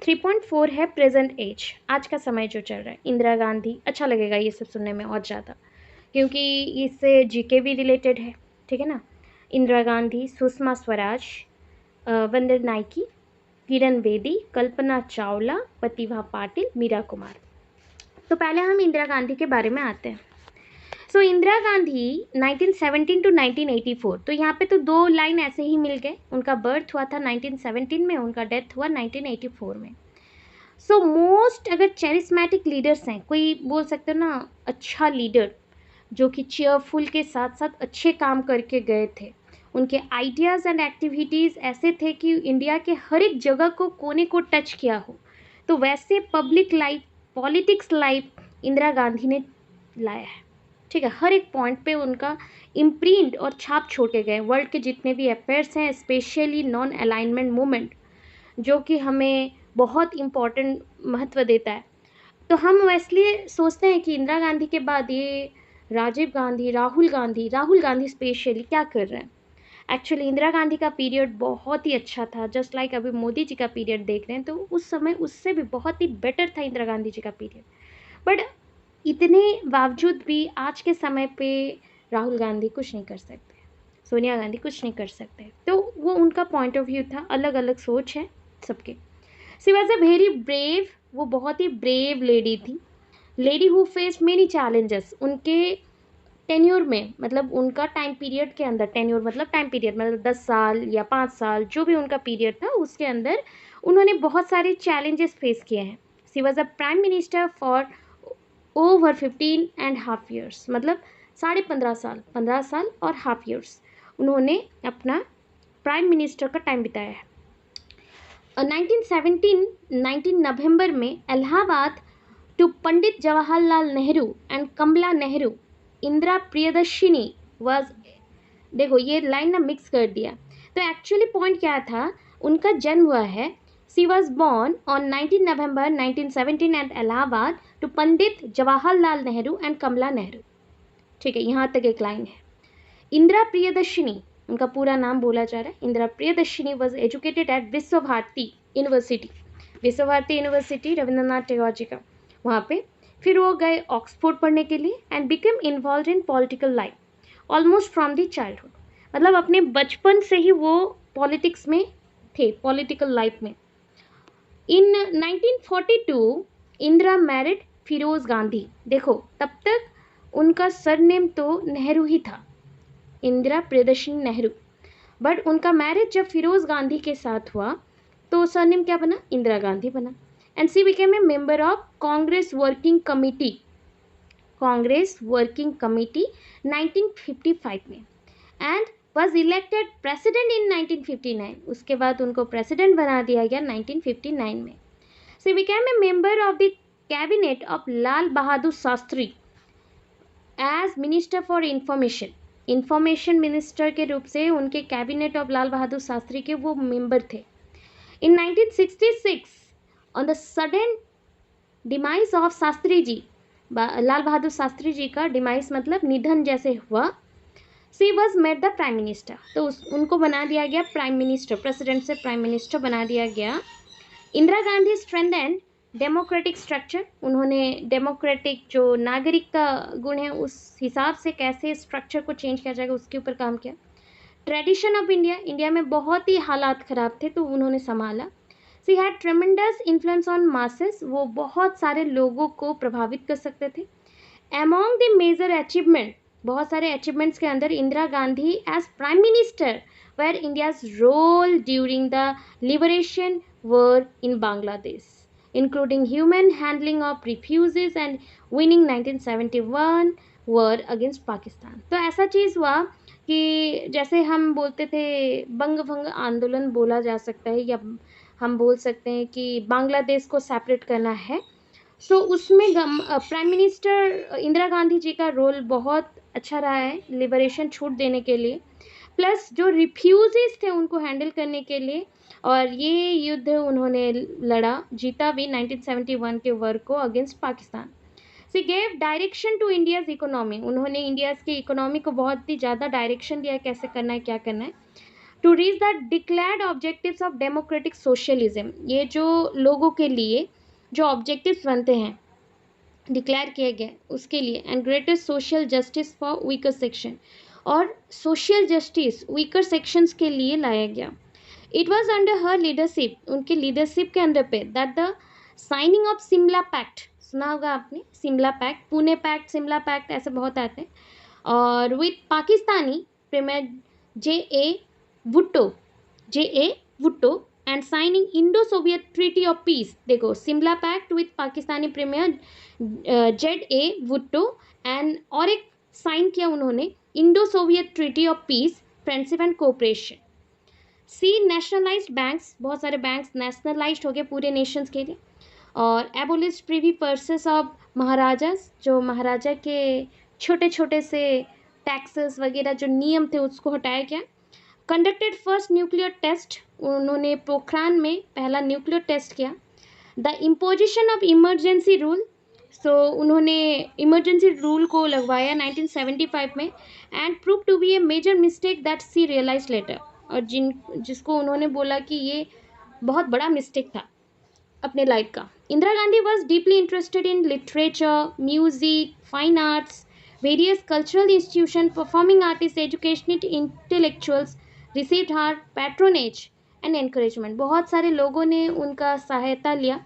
3.4 है present as, आज का समय जो चल रहा है। इंदिरा गांधी, अच्छा लगेगा ये सब सुनने में और ज़्यादा, क्योंकि इससे जीके भी रिलेटेड है, ठीक है ना। इंदिरा गांधी, सुषमा स्वराज, वंदना नायकी, किरण बेदी, कल्पना चावला, प्रतिभा पाटिल, मीरा कुमार। तो पहले हम इंदिरा गांधी के बारे में आते हैं। सो इंदिरा गांधी 1917 टू 1984, तो यहाँ पे तो दो लाइन ऐसे ही मिल गए। उनका बर्थ हुआ था 1917 में, उनका डेथ हुआ 1984 में। सो मोस्ट अगर चेरिस्मेटिक लीडर्स हैं, कोई बोल सकते हो ना अच्छा लीडर जो कि चेयरफुल के साथ साथ अच्छे काम करके गए थे। उनके आइडियाज़ एंड एक्टिविटीज़ ऐसे थे कि इंडिया के हर एक जगह को, कोने को टच किया हो। तो वैसे public life, politics life Indira Gandhi ने लाया है, ठीक है। हर एक पॉइंट पे उनका इम्प्रिंट और छाप छोड़ के गए। वर्ल्ड के जितने भी अफेयर्स हैं, स्पेशली नॉन अलाइनमेंट मूवमेंट, जो कि हमें बहुत इम्पोर्टेंट महत्व देता है। तो हम इसलिए सोचते हैं कि इंदिरा गांधी के बाद ये राजीव गांधी, राहुल गांधी स्पेशली क्या कर रहे हैं। एक्चुअली इंदिरा गांधी का पीरियड बहुत ही अच्छा था, जस्ट लाइक अभी मोदी जी का पीरियड देख रहे हैं, तो उस समय उससे भी बहुत ही बेटर था इंदिरा गांधी जी का पीरियड। बट इतने बावजूद भी आज के समय पे राहुल गांधी कुछ नहीं कर सकते, सोनिया गांधी कुछ नहीं कर सकते। तो वो उनका पॉइंट ऑफ व्यू था, अलग अलग सोच है सबके। She was a very brave, वो बहुत ही ब्रेव लेडी थी। Lady who face many challenges उनके टेन्योर में, मतलब उनका टाइम पीरियड के अंदर, टेन्योर मतलब टाइम पीरियड, मतलब 10 साल या 5 साल जो भी उनका पीरियड था, उसके अंदर उन्होंने बहुत सारे चैलेंजेस फेस किए हैं। She was a prime minister for over 15.5 years, मतलब 15.5 साल, 15 साल और हाफ ईयर्स उन्होंने अपना प्राइम मिनिस्टर का टाइम बिताया है। 1917 नवंबर में Allahabad to Pandit Jawaharlal Nehru and Kamala Nehru, Indira Priyadarshini was, देखो ये लाइन ना मिक्स कर दिया। तो एक्चुअली पॉइंट क्या था, उनका जन्म हुआ है, she was born on 19 November 1917 at Allahabad to Pandit Jawaharlal Nehru and Kamala Nehru, ठीक है। यहाँ तक एक लाइन है। इंदिरा प्रियदर्शिनी, उनका पूरा नाम बोला जा रहा है, Indira Priyadarshini was educated eight विश्व भारती यूनिवर्सिटी, विश्व भारती यूनिवर्सिटी रविंद्रनाथ टैगोर जी का, वहाँ पे। फिर वो गए ऑक्सफोर्ड पढ़ने के लिए and become involve in political life almost from the childhood, मतलब अपने बचपन से ही वो पॉलिटिक्स में थे, पॉलिटिकल लाइफ में। इन 1942 इंदिरा मैरिड फिरोज गांधी, देखो तब तक उनका सरनेम तो नेहरू ही था, इंदिरा प्रियदर्शनी नेहरू। बट उनका मैरिज जब फिरोज गांधी के साथ हुआ तो सरनेम क्या बना, इंदिरा गांधी बना। And she became a member of Congress working committee, Congress working committee 1955 में, and was elected president in 1959, उसके बाद उनको प्रेसिडेंट बना दिया गया 1959 में। She became a member of the cabinet of Lal Bahadur Shastri as minister for information, information minister के रूप से उनके कैबिनेट ऑफ लाल बहादुर शास्त्री के वो मेंबर थे। In 1966 on the sudden demise of Shastri ji, Lal Bahadur Shastri ji का डिमाइस मतलब निधन जैसे हुआ, she was made the prime minister, तो उनको बना दिया गया प्राइम मिनिस्टर, प्रेसिडेंट से प्राइम मिनिस्टर बना दिया गया। Indira Gandhi strengthened democratic structure, उन्होंने डेमोक्रेटिक जो नागरिक का गुण है उस हिसाब से कैसे स्ट्रक्चर को चेंज किया जाएगा उसके ऊपर काम किया। ट्रेडिशन ऑफ इंडिया, इंडिया में बहुत ही हालात ख़राब थे तो उन्होंने संभाला। She had ट्रेमेंडस influence on masses, वो बहुत सारे लोगों को प्रभावित कर सकते थे। अमॉन्ग द मेजर अचीवमेंट, बहुत सारे अचीवमेंट्स के अंदर Indira Gandhi as prime minister were India's role during the liberation war in Bangladesh, including human handling of refugees and winning 1971 war against Pakistan। तो ऐसा चीज़ हुआ कि जैसे हम बोलते थे बंग भंग आंदोलन बोला जा सकता है, या हम बोल सकते हैं कि बांग्लादेश को सेपरेट करना है। सो उसमें प्राइम मिनिस्टर इंदिरा गांधी जी का रोल बहुत अच्छा रहा है लिबरेशन छूट देने के लिए, प्लस जो रिफ्यूजीज थे उनको हैंडल करने के लिए। और ये युद्ध उन्होंने लड़ा, जीता भी 1971 के वॉर को against Pakistan. She gave direction to India's economy, उन्होंने इंडियाज़ की इकोनॉमी को बहुत ही ज़्यादा डायरेक्शन दिया, कैसे करना है क्या करना है। To reach the declared objectives of democratic socialism, ये जो लोगों के लिए जो ऑब्जेक्टिव्स बनते हैं डिक्लेयर किए गए उसके लिए, and greatest social justice for weaker section, और सोशल जस्टिस वीकर सेक्शंस के लिए लाया गया। It was under her leadership, उनके लीडरशिप के अंडर पे, that the signing of Simla pact, सुना होगा आपने Simla pact, Pune pact, Simla pact, ऐसे बहुत आते हैं, और with Pakistani premier J A Bhutto and signing Indo Soviet treaty of peace. देखो Simla pact with Pakistani premier J A Bhutto and, और एक साइन किया उन्होंने Indo Soviet treaty of peace, friendship and cooperation. She nationalised banks, बहुत सारे banks nationalised हो गए पूरे नेशंस के लिए, और एबोलिश प्रिवी पर्सेस ऑफ महाराजास, जो महाराजा के छोटे छोटे से टैक्सेस वगैरह जो नियम थे उसको हटाया गया। कंडक्टेड फर्स्ट न्यूक्लियर टेस्ट, उन्होंने पोखरान में पहला न्यूक्लियर टेस्ट किया। The imposition of emergency rule, so उन्होंने इमरजेंसी रूल को लगवाया 1975 में, and prove to be a major mistake that she realise later, और जिसको उन्होंने बोला कि ये बहुत बड़ा मिस्टेक था अपने लाइफ का। Indira Gandhi was deeply interested in literature, music, fine arts, various cultural institution, performing artist, educational intellectuals received her patronage and encouragement. बहुत सारे लोगों ने उनका सहायता लिया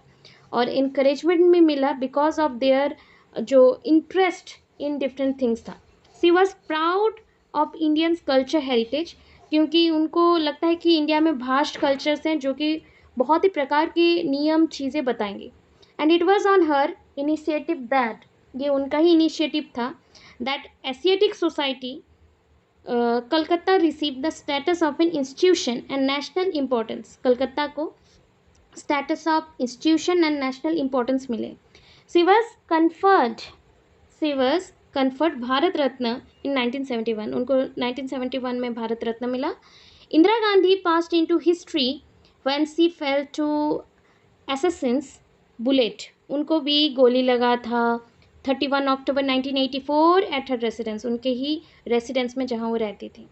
और इनकरेजमेंट भी मिला बिकॉज ऑफ देयर जो इंटरेस्ट इन डिफरेंट थिंग्स था। She was proud of Indians culture heritage, क्योंकि उनको लगता है कि इंडिया में भास्ट कल्चर्स हैं जो कि बहुत ही प्रकार के नियम चीज़ें बताएंगे। And it was on her initiative that, ये उनका ही इनिशिएटिव था, that Asiatic Society Calcutta receive the status of an institution and national importance, Calcutta को status of institution and national importance मिले। She was conferred Bharat Ratna in 1971, उनको 1971 में भारत रत्न मिला। Indira Gandhi passed into history when she fell to assassins bullet, उनको भी गोली लगा था 31 अक्टूबर 1984 एट हर रेसिडेंस, उनके ही रेसिडेंस में जहाँ वो रहती थी।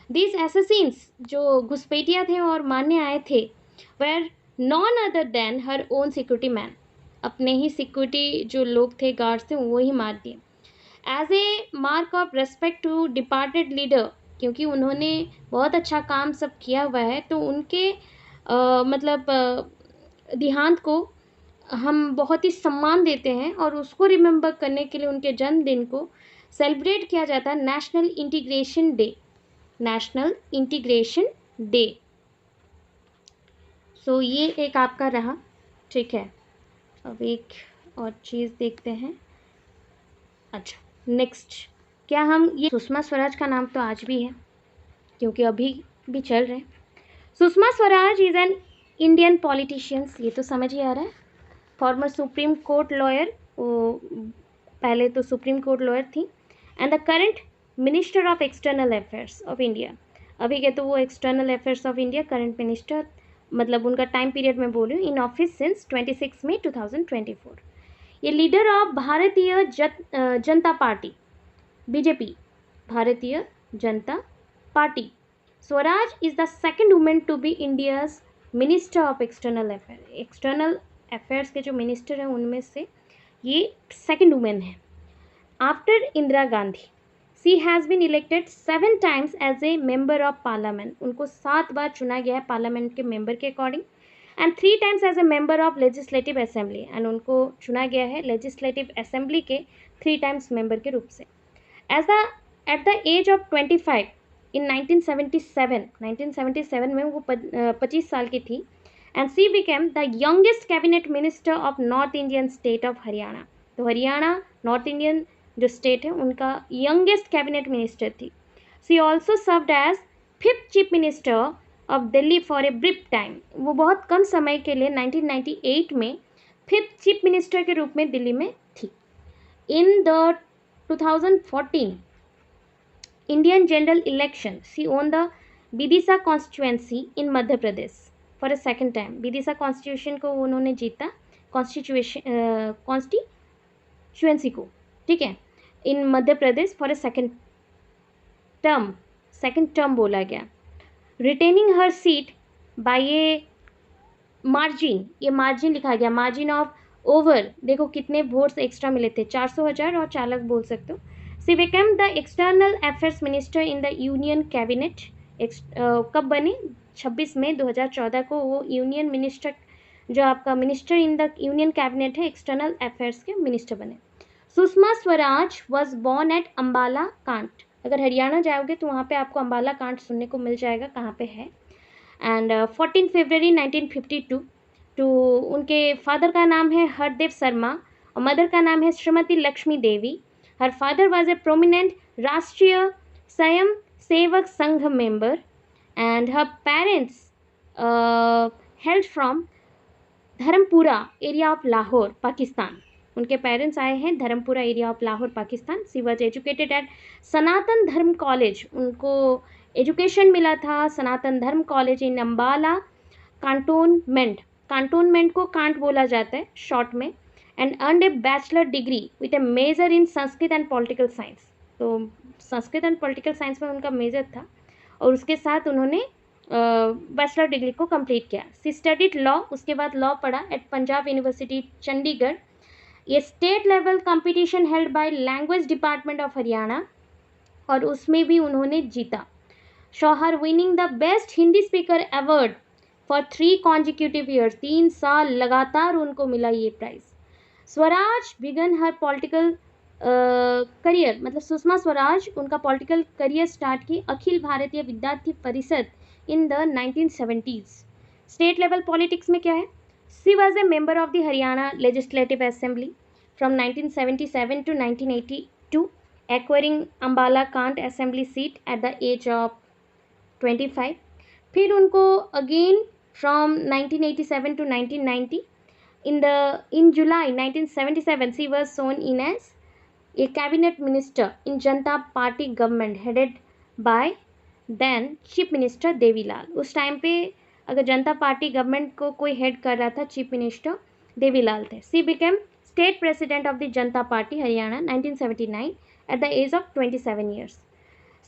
दीज असैसिन्स जो घुसपैठिया थे और मारने आए थे, were none other than her own security man, अपने ही सिक्योरिटी जो लोग थे गार्ड्स थे वो ही मार दिए। As a mark of respect to departed leader, क्योंकि उन्होंने बहुत अच्छा काम सब किया हुआ है, तो उनके देहांत को हम बहुत ही सम्मान देते हैं और उसको रिमेंबर करने के लिए उनके जन्मदिन को सेलिब्रेट किया जाता है national integration day, national integration day. So ये एक आपका रहा, ठीक है। अब एक और चीज़ देखते हैं। अच्छा नेक्स्ट, क्या हम ये सुषमा स्वराज का नाम तो आज भी है क्योंकि अभी भी चल रहे हैं। Sushma Swaraj is an Indian politicians, ये तो समझ ही आ रहा है। फॉर्मर सुप्रीम कोर्ट लॉयर, वो पहले तो सुप्रीम कोर्ट लॉयर थी, and the current minister of external affairs of India. अभी के तो वो external affairs of India current minister, मतलब उनका टाइम पीरियड में बोल रही हूँ, इन ऑफिस सिंस 26 मई 2024। ये लीडर ऑफ भारतीय Janata party, BJP, Bharatiya Janata party. Swaraj is the second women to be India's minister of external affair, external affairs के जो मिनिस्टर हैं उनमें से ये सेकेंड वुमेन है after Indira Gandhi. She has been elected 7 times as a member of parliament, उनको 7 बार चुना गया है पार्लियामेंट के मेंबर के according, and 3 times as a member of legislative assembly, and उनको चुना गया है लेजिस्लेटिव असेंबली के 3 times मेंबर के रूप से। At the age of 25 in 1977 में वो 25 साल की थी, and she became the youngest cabinet minister of north Indian state of Haryana. तो हरियाणा नॉर्थ इंडियन जो स्टेट है उनका यंगेस्ट कैबिनेट मिनिस्टर थी। She also served as 5th chief minister of Delhi for a brief time, वो बहुत कम समय के लिए 1998 में 5th चीफ मिनिस्टर के रूप में दिल्ली में थी। In the 2014 Indian general election she won the Vidisha constituency in Madhya Pradesh for a second time. Vidisha constitution को उन्होंने जीता, कॉन्स्टिट्यूएंसी को, ठीक है, in Madhya Pradesh for a second term बोला गया। Retaining her seat by a margin, ये मार्जिन लिखा गया, मार्जिन ऑफ ओवर, देखो कितने वोट्स एक्स्ट्रा मिले थे, 400,000 और चालक बोल सकते हो। सी became the external affairs minister in the union cabinet. कब बने? 26 मई 2014 को वो यूनियन मिनिस्टर, जो आपका minister in the union cabinet है, एक्सटर्नल अफेयर्स के मिनिस्टर बने। Sushma Swaraj was born at Ambala cantt. अगर हरियाणा जाओगे तो वहाँ पे आपको अम्बाला कांट सुनने को मिल जाएगा, कहाँ पे है। एंड 14 फरवरी 1952 टू, उनके फादर का नाम है हरदेव शर्मा और मदर का नाम है Shrimati Lakshmi Devi. Her father was a prominent Rashtriya Swayam Sevak Sangh member and her parents hailed from Dharampura area of Lahore, Pakistan. उनके पेरेंट्स आए हैं Dharampura area of Lahore, Pakistan. She was educated at Sanatan Dharma college, उनको एजुकेशन मिला था सनातन धर्म कॉलेज इन अम्बाला कांटोनमेंट। कांटोनमेंट को कांट बोला जाता है शॉर्ट में। And earned a bachelor degree with a major in Sanskrit and political science. तो संस्कृत एंड पॉलिटिकल साइंस में उनका मेजर था और उसके साथ उन्होंने बैचलर डिग्री को कंप्लीट किया। सी स्टडीड लॉ, उसके बाद लॉ पढ़ा एट पंजाब यूनिवर्सिटी चंडीगढ़। ये state level competition held by language department of Haryana और उसमें भी उन्होंने जीता। शौहर winning the best Hindi speaker award for 3 consecutive years, 3 साल लगातार उनको मिला ये प्राइज। स्वराज बिगन हर पॉलिटिकल करियर, मतलब सुषमा स्वराज उनका पॉलिटिकल करियर स्टार्ट की अखिल Bharatiya Vidyarthi Parishad in the 1970s। State level politics में क्या है? She was a member of the Haryana legislative assembly from 1977 to 1982, acquiring Ambala cant assembly seat at the age of 25। फिर उनको again from 1987 to 1990 in July 1977 she was sworn in as a cabinet minister in Janata Party government headed by then chief minister Devilal. उस time पे अगर जनता party government को कोई head कर रहा था, चीफ मिनिस्टर देवीलाल थे। She became state president of the Janata party Haryana 1979 at the age of 27 years.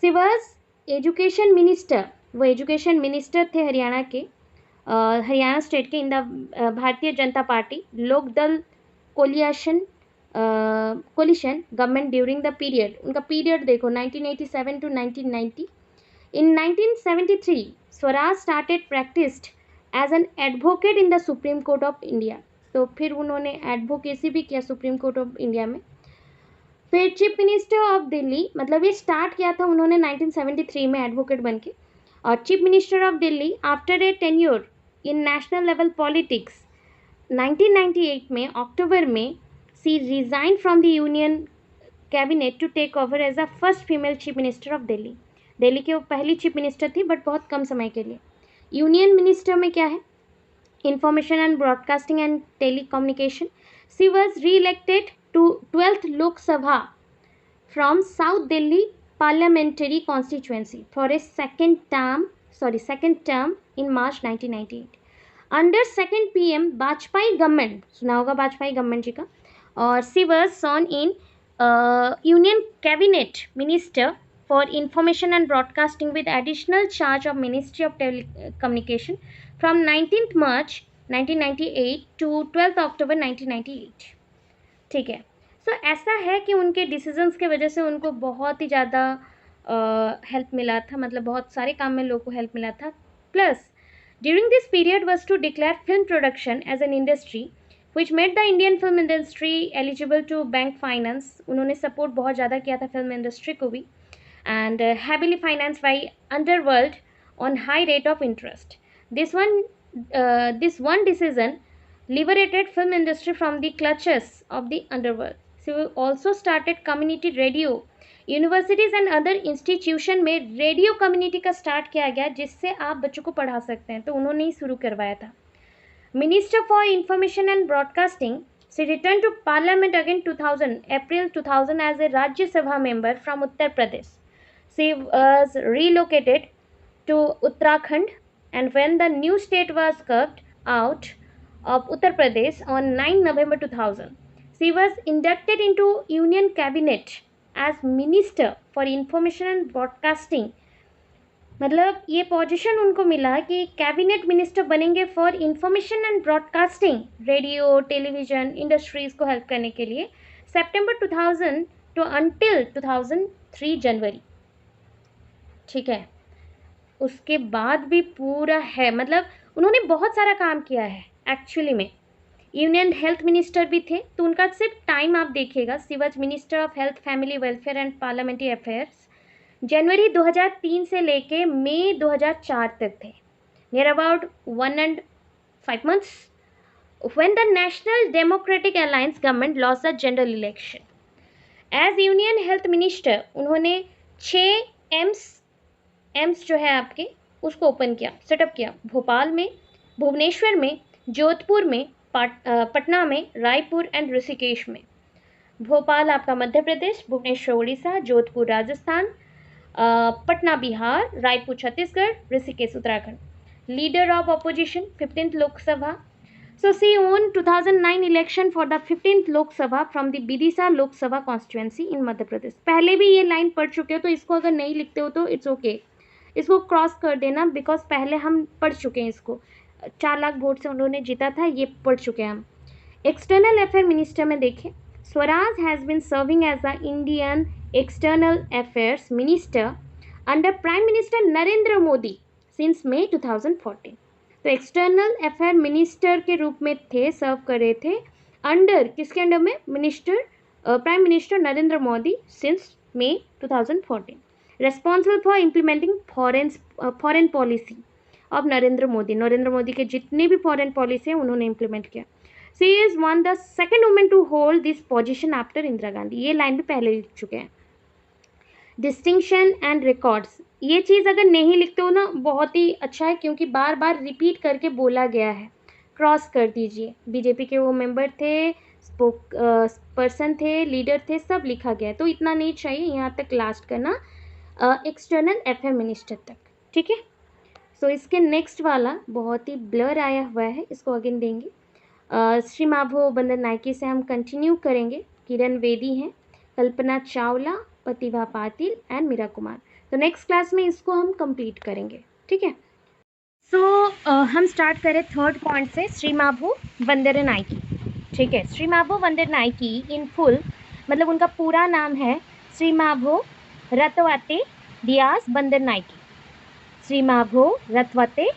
She was education minister, वो एजुकेशन मिनिस्टर थे हरियाणा के, हरियाणा स्टेट के इन the Bharatiya Janata party Lokdal coalition government during the period. उनका पीरियड देखो 1987 to 1990। In 1973 Swaraj started practised as an advocate in the supreme court of India. तो फिर उन्होंने advocacy भी किया सुप्रीम कोर्ट ऑफ इंडिया में। फिर चीफ मिनिस्टर ऑफ दिल्ली, मतलब ये स्टार्ट किया था उन्होंने 1973 में एडवोकेट बन के। और chief minister of Delhi after a tenure in national level politics 1998 में अक्टूबर में she resign from the union cabinet to take over as a first female chief minister of Delhi. Delhi की वो पहली चीफ मिनिस्टर थी बट बहुत कम समय के लिए। यूनियन मिनिस्टर में क्या है? Information and broadcasting and telecommunication. She was re elected to 12th Lok Sabha from south Delhi parliamentary constituency for a second term in March 1998 under second PM Vajpayee government, सुना होगा वाजपेयी गवर्नमेंट जी का। और she was sworn in union cabinet minister for information and broadcasting with additional charge of ministry of telecommunication from 19th March 1998 to 12th October 1998। ठीक है। सो ऐसा है कि उनके डिसीजंस के वजह से उनको बहुत ही ज़्यादा हेल्प मिला था, मतलब बहुत सारे काम में लोगों को हेल्प मिला था। Plus during this period was to declare film production as an industry which made the Indian film industry eligible to bank finance. उन्होंने सपोर्ट बहुत ज़्यादा किया था फिल्म इंडस्ट्री को भी। And heavily finance by underworld on high rate of interest. This one decision liberated film industry from the clutches of the underworld. So also started community radio, universities and other institution में radio community का start किया गया जिससे आप बच्चों को पढ़ा सकते हैं, तो उन्होंने ही शुरू करवाया था। Minister for information and broadcasting से return to parliament again 2000 April 2000 as a Rajya Sabha member from Uttar Pradesh. She was relocated to Uttarakhand and when the new state was carved out of Uttar Pradesh on 9 November 2000. She was inducted into Union Cabinet as Minister for Information and Broadcasting मतलब ये position उनको मिला कि cabinet minister बनेंगे for information and broadcasting, radio television industries को help करने के लिए, सितंबर 2000 टू अंटिल 2003 जनवरी। ठीक है, उसके बाद भी पूरा है, मतलब उन्होंने बहुत सारा काम किया है एक्चुअली में। यूनियन हेल्थ मिनिस्टर भी थे, तो उनका सिर्फ टाइम आप देखिएगा, she was minister of health, family welfare and parliamentary affairs, जनवरी 2003 से लेके मई 2004 तक थे, near about 1.5 months, when the National Democratic Alliance government lost the general election. As union health minister उन्होंने 6 एम्स जो है आपके उसको ओपन किया, सेटअप किया, भोपाल में, भुवनेश्वर में, जोधपुर में, पटना में, रायपुर एंड ऋषिकेश में। भोपाल आपका Madhya Pradesh, Bhubaneswar Orissa, Jodhpur Rajasthan, Patna Bihar, Raipur Chhattisgarh, Rishikesh Uttarakhand. Leader of opposition 15th Lok Sabha, so she won 2009 election for the 15th Lok Sabha from the Bidisa Lok Sabha constituency in Madhya Pradesh। पहले भी ये लाइन पढ़ चुके हो, तो इसको अगर नहीं लिखते हो तो इट्स ओके, इसको क्रॉस कर देना, बिकॉज पहले हम पढ़ चुके हैं इसको। 4 लाख वोट से उन्होंने जीता था, ये पढ़ चुके हैं हम। एक्सटर्नल अफेयर मिनिस्टर में देखें, Swaraj has been serving as the Indian external affairs minister under prime minister Narendra Modi since May 2014। तो एक्सटर्नल अफेयर मिनिस्टर के रूप में थे, सर्व कर रहे थे अंडर, किसके अंडर में, minister prime minister Narendra Modi since May 2014, responsible for implementing foreign policy of Narendra Modi के जितने भी फॉरेन पॉलिसी है उन्होंने इम्प्लीमेंट किया। She is one the second women to hold this position after Indira Gandhi, ये लाइन भी पहले लिख चुके हैं। डिस्टिंक्शन एंड रिकॉर्ड्स, ये चीज़ अगर नहीं लिखते हो ना बहुत ही अच्छा है, क्योंकि बार बार रिपीट करके बोला गया है, क्रॉस कर दीजिए। बीजेपी के वो मेंबर थे, पर्सन थे, लीडर थे, सब लिखा गया है, तो इतना नहीं चाहिए, यहाँ तक लास्ट करना, एक्सटर्नल अफेयर मिनिस्टर तक। ठीक है, सो इसके नेक्स्ट वाला बहुत ही ब्लर आया हुआ है, इसको अगेन देंगे। श्री माभो बंदर नायकी से हम कंटिन्यू करेंगे, किरण बेदी हैं, कल्पना चावला, प्रतिभा पाटिल एंड मीरा कुमार। तो नेक्स्ट क्लास में इसको हम कंप्लीट करेंगे। ठीक है, सो हम स्टार्ट करें थर्ड पॉइंट से, श्री माभो बंदर नायकी। ठीक है, श्री माभो बंदर नायकी इन फुल, मतलब उनका पूरा नाम है श्री माभो रतवाते दियास बंदर नायकी, श्री माभो रतवाते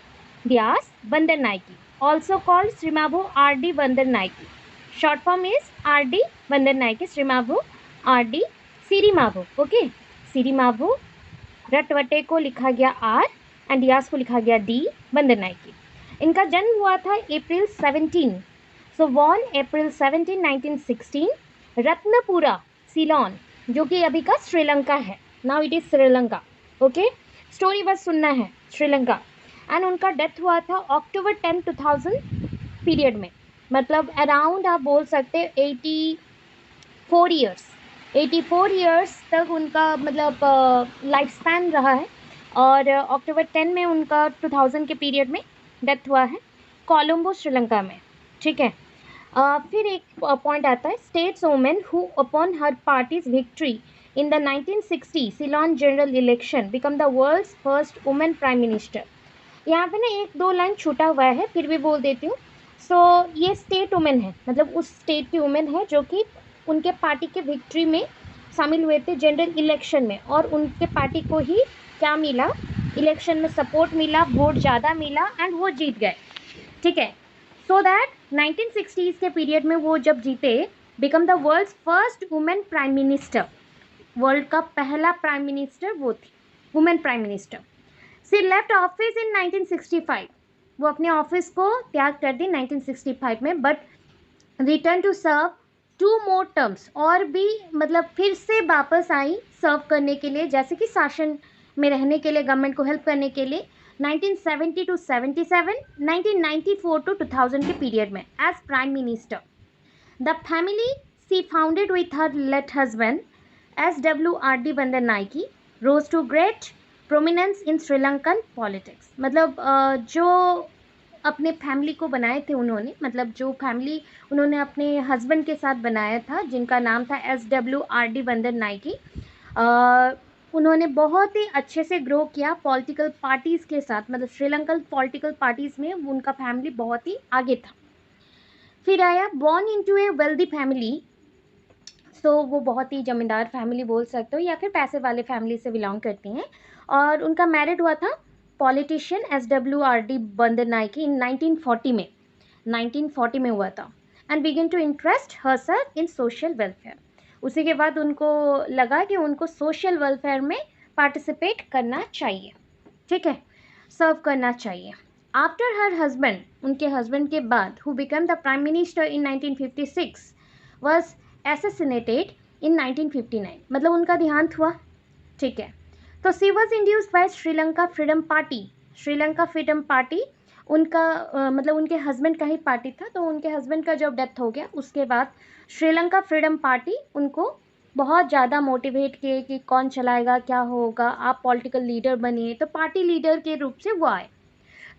दियास बंदर Nike, also called Sri Mabho R.D. Bandar Naiki. Short form is R.D. Bandar Naiki, Sri Mabho R.D. Siri Mabho, okay? Siri Mabho, रटवटे को लिखा गया R एंड यास को लिखा गया D, बंदर नायकी। इनका जन्म हुआ था अप्रैल 17, सो बॉर्न अप्रैल 17, 1916, रत्नपुरा, सिलोन, जो कि अभी का श्रीलंका है, now it is Sri Lanka, okay? Story बस सुनना है, श्रीलंका। एंड उनका डेथ हुआ था अक्टूबर 10, 2000 पीरियड में, मतलब अराउंड आप बोल सकते 84 ईयर्स तक उनका मतलब लाइफ स्पैन रहा है, और अक्टूबर 10 में उनका 2000 के पीरियड में डेथ हुआ है, कोलंबो श्रीलंका में। ठीक है, फिर एक पॉइंट आता है, states women who upon her party's victory in the 1960 Ceylon general election become the world's first women prime minister. यहाँ पे ना 1-2 लाइन छूटा हुआ है, फिर भी बोल देती हूँ। सो ये स्टेट वुमेन है, मतलब उस स्टेट की वुमेन है जो कि उनके पार्टी के विक्ट्री में शामिल हुए थे जनरल इलेक्शन में, और उनके पार्टी को ही क्या मिला, इलेक्शन में सपोर्ट मिला, वोट ज़्यादा मिला एंड वो जीत गए। ठीक है, सो दैट 1960s के पीरियड में वो जब जीते, become the world's first women prime minister, world का पहला प्राइम मिनिस्टर वो थी, women prime minister. She left office in 1965, वो अपने ऑफिस को त्याग कर दी 1965 में, but return to serve 2 more terms, और भी मतलब फिर से वापस आई सर्व करने के लिए, जैसे कि शासन में रहने के लिए, गवर्नमेंट को हेल्प करने के लिए 1970 to 77, 1994 to 2000 के पीरियड में as prime minister. The family she founded with her late husband SWRD Bandaranaike rose to great prominence in Sri Lankan politics, मतलब जो अपने फैमिली को बनाए थे उन्होंने, मतलब जो फैमिली उन्होंने अपने हस्बैंड के साथ बनाया था, जिनका नाम था SWRD बंदर नायकी, उन्होंने बहुत ही अच्छे से ग्रो किया पॉलिटिकल पार्टीज़ के साथ, मतलब श्रीलंकन पॉलिटिकल पार्टीज़ में उनका फैमिली बहुत ही आगे था। फिर आया born into a wealthy family, so वो बहुत ही जमींदार फैमिली बोल सकते हो या फिर पैसे वाले फैमिली से बिलोंग करती हैं, और उनका मैरिड हुआ था पॉलिटिशियन SWRD बंदरनायके इन 1940 में हुआ था, and begin to interest herself in social welfare. उसी के बाद उनको लगा कि उनको सोशल वेलफेयर में पार्टिसिपेट करना चाहिए, ठीक है, सर्व करना चाहिए। आफ्टर हर हस्बैंड, उनके हस्बैंड के बाद, who become the prime minister in 1956 was assassinated in 1959, मतलब उनका देहांत हुआ, ठीक है। तो she was induced by Sri Lanka freedom party. Sri Lanka freedom party उनका मतलब उनके हस्बैंड का ही पार्टी था, तो उनके हस्बैंड का जब डेथ हो गया उसके बाद श्रीलंका फ्रीडम पार्टी उनको बहुत ज़्यादा मोटिवेट किए कि कौन चलाएगा, क्या होगा, आप पॉलिटिकल लीडर बनिए, तो पार्टी लीडर के रूप से वो आए।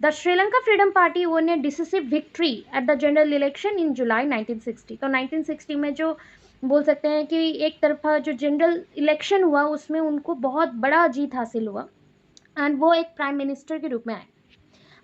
The Sri Lanka freedom party won a decisive victory at the general election in July 1960। तो 1960 में जो बोल सकते हैं कि एक तरफा जो जनरल इलेक्शन हुआ उसमें उनको बहुत बड़ा जीत हासिल हुआ, एंड वो एक प्राइम मिनिस्टर के रूप में आए।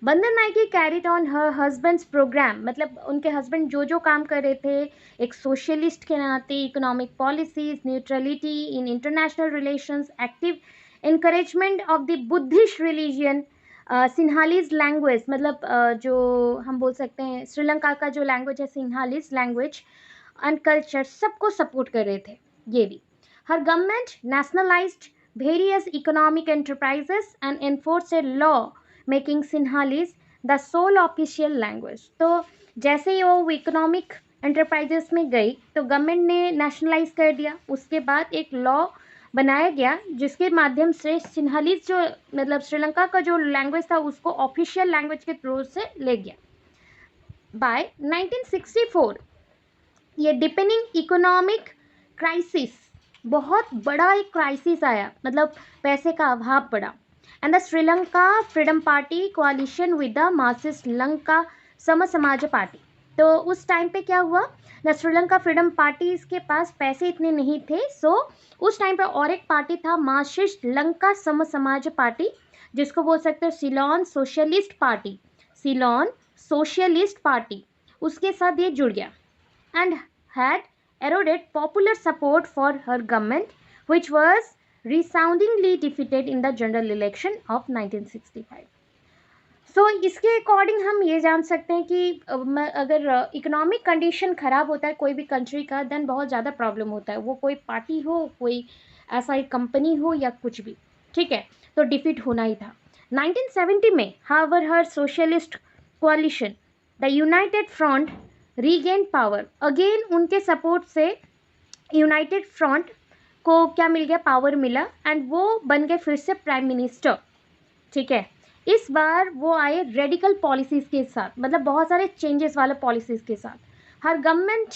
Bandaranaike carried on her husband's programme, मतलब उनके हस्बैंड जो जो काम कर रहे थे एक सोशलिस्ट के नाते, economic policies, neutrality in international relations, active encouragement of the Buddhist religion, Sinhalese language, मतलब जो हम बोल सकते हैं श्रीलंका का जो लैंग्वेज है सिन्हालीज लैंग्वेज एंड कल्चर, सबको सपोर्ट कर रहे थे ये भी। Her government nationalised various economic enterprises and enforce a law making Sinhalese the sole official language. तो जैसे ही वो इकोनॉमिक एंटरप्राइजेस में गई तो गवर्नमेंट ने नेशनलाइज कर दिया, उसके बाद एक लॉ बनाया गया जिसके माध्यम से सिन्हालीज जो मतलब श्रीलंका का जो लैंग्वेज था उसको ऑफिशियल लैंग्वेज के थ्रू से ले गया। बाय 1964 ये डिपेनिंग इकोनॉमिक क्राइसिस, बहुत बड़ा एक क्राइसिस आया, मतलब पैसे का अभाव पड़ा, and the Sri Lanka freedom party कोalition with the Marxist Sri Lanka समाज पार्टी। तो उस टाइम पे क्या हुआ, द श्रीलंका फ्रीडम पार्टी के पास पैसे इतने नहीं थे, सो उस टाइम पे और एक पार्टी था मार्क्सिस्ट श्रीलंका समाज पार्टी, जिसको बोल सकते हो Ceylon socialist party, Ceylon socialist party, उसके साथ ये जुड़ गया, and had eroded popular support for her government, which was resoundingly defeated in the general election of 1965। सो इसके अकॉर्डिंग हम ये जान सकते हैं कि अगर इकोनॉमिक कंडीशन ख़राब होता है कोई भी कंट्री का, देन बहुत ज़्यादा प्रॉब्लम होता है, वो कोई पार्टी हो, कोई ऐसा एक कंपनी हो या कुछ भी, ठीक है, तो डिफीट होना ही था। 1970 में however her socialist coalition the United Front regain power, again उनके सपोर्ट से यूनाइटेड फ्रंट को क्या मिल गया, पावर मिला, एंड वो बन गए फिर से प्राइम मिनिस्टर, ठीक है। इस बार वो आए रेडिकल पॉलिसीज़ के साथ, मतलब बहुत सारे चेंजेस वाले पॉलिसीज़ के साथ। Her government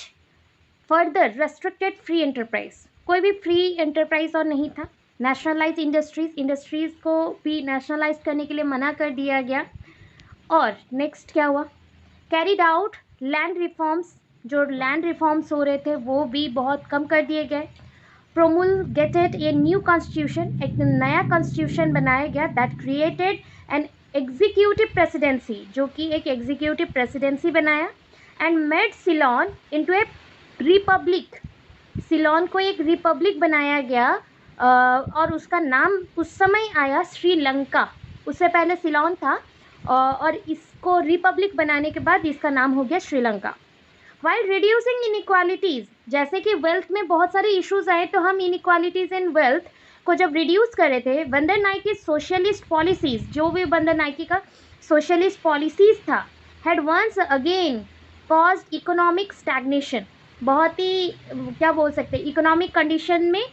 further restricted free enterprise, कोई भी फ्री एंटरप्राइज और नहीं था। नेशनलाइज इंडस्ट्रीज़ को भी नेशनलाइज करने के लिए मना कर दिया गया। और नेक्स्ट क्या हुआ, कैरिड आउट लैंड रिफॉर्म्स, जो लैंड रिफॉर्म्स हो रहे थे वो भी बहुत कम कर दिए गए। प्रोमुलगेटेड ए न्यू कॉन्स्टिट्यूशन, एक नया कॉन्स्टिट्यूशन बनाया गया, that created an executive presidency, जो कि एक एग्जीक्यूटिव प्रेसिडेंसी बनाया, and made Ceylon into A Republic, Ceylon को एक रिपब्लिक बनाया गया, और उसका नाम उस समय आया श्रीलंका, उससे पहले सिलोन था, और इसको रिपब्लिक बनाने के बाद इसका नाम हो गया श्रीलंका। वाइल रिड्यूसिंग इनइक्वालिटीज़, जैसे कि वेल्थ में बहुत सारे इश्यूज आए, तो हम इनइक्वालिटीज़ इन वेल्थ को जब रिड्यूस कर रहे थे, बंदर नायके सोशलिस्ट पॉलिसीज़, जो भी बंदर नायके का सोशलिस्ट पॉलिसीज़ था, had once again caused economic stagnation, बहुत ही क्या बोल सकते हैं, इकोनॉमिक कंडीशन में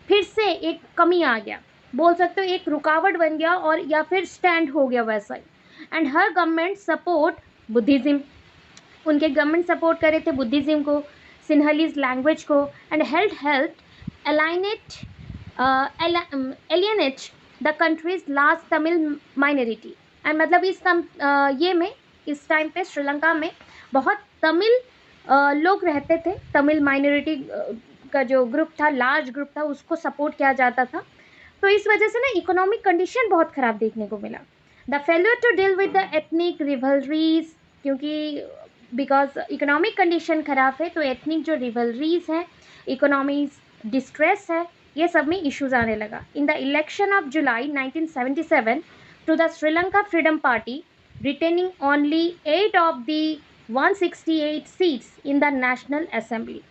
फिर से एक कमी आ गया, बोल सकते हो एक रुकावट बन गया, और या फिर स्टैंड हो गया वैसा ही। And her government support Buddhism, उनके गवर्नमेंट सपोर्ट कर रहे थे बुद्धिज़्म को, सिन्हालीज लैंग्वेज को, and help alienate the country's vast Tamil minority, and मतलब इस टाइम पे श्रीलंका में बहुत तमिल लोग रहते थे, तमिल माइनॉरिटी का जो ग्रुप था, लार्ज ग्रुप था, उसको सपोर्ट किया जाता था। तो इस वजह से ना इकोनॉमिक कंडीशन बहुत ख़राब देखने को मिला। The failure to deal with the ethnic rivalries, क्योंकि बिकॉज इकोनॉमिक कंडीशन ख़राब है तो एथनिक जो रिवलरीज हैं, इकोनॉमीज डिस्ट्रेस है, ये सब में इश्यूज आने लगा। In the election of July 1977 to the Sri Lanka Freedom Party, retaining only 8 of the 168 seats in the National Assembly.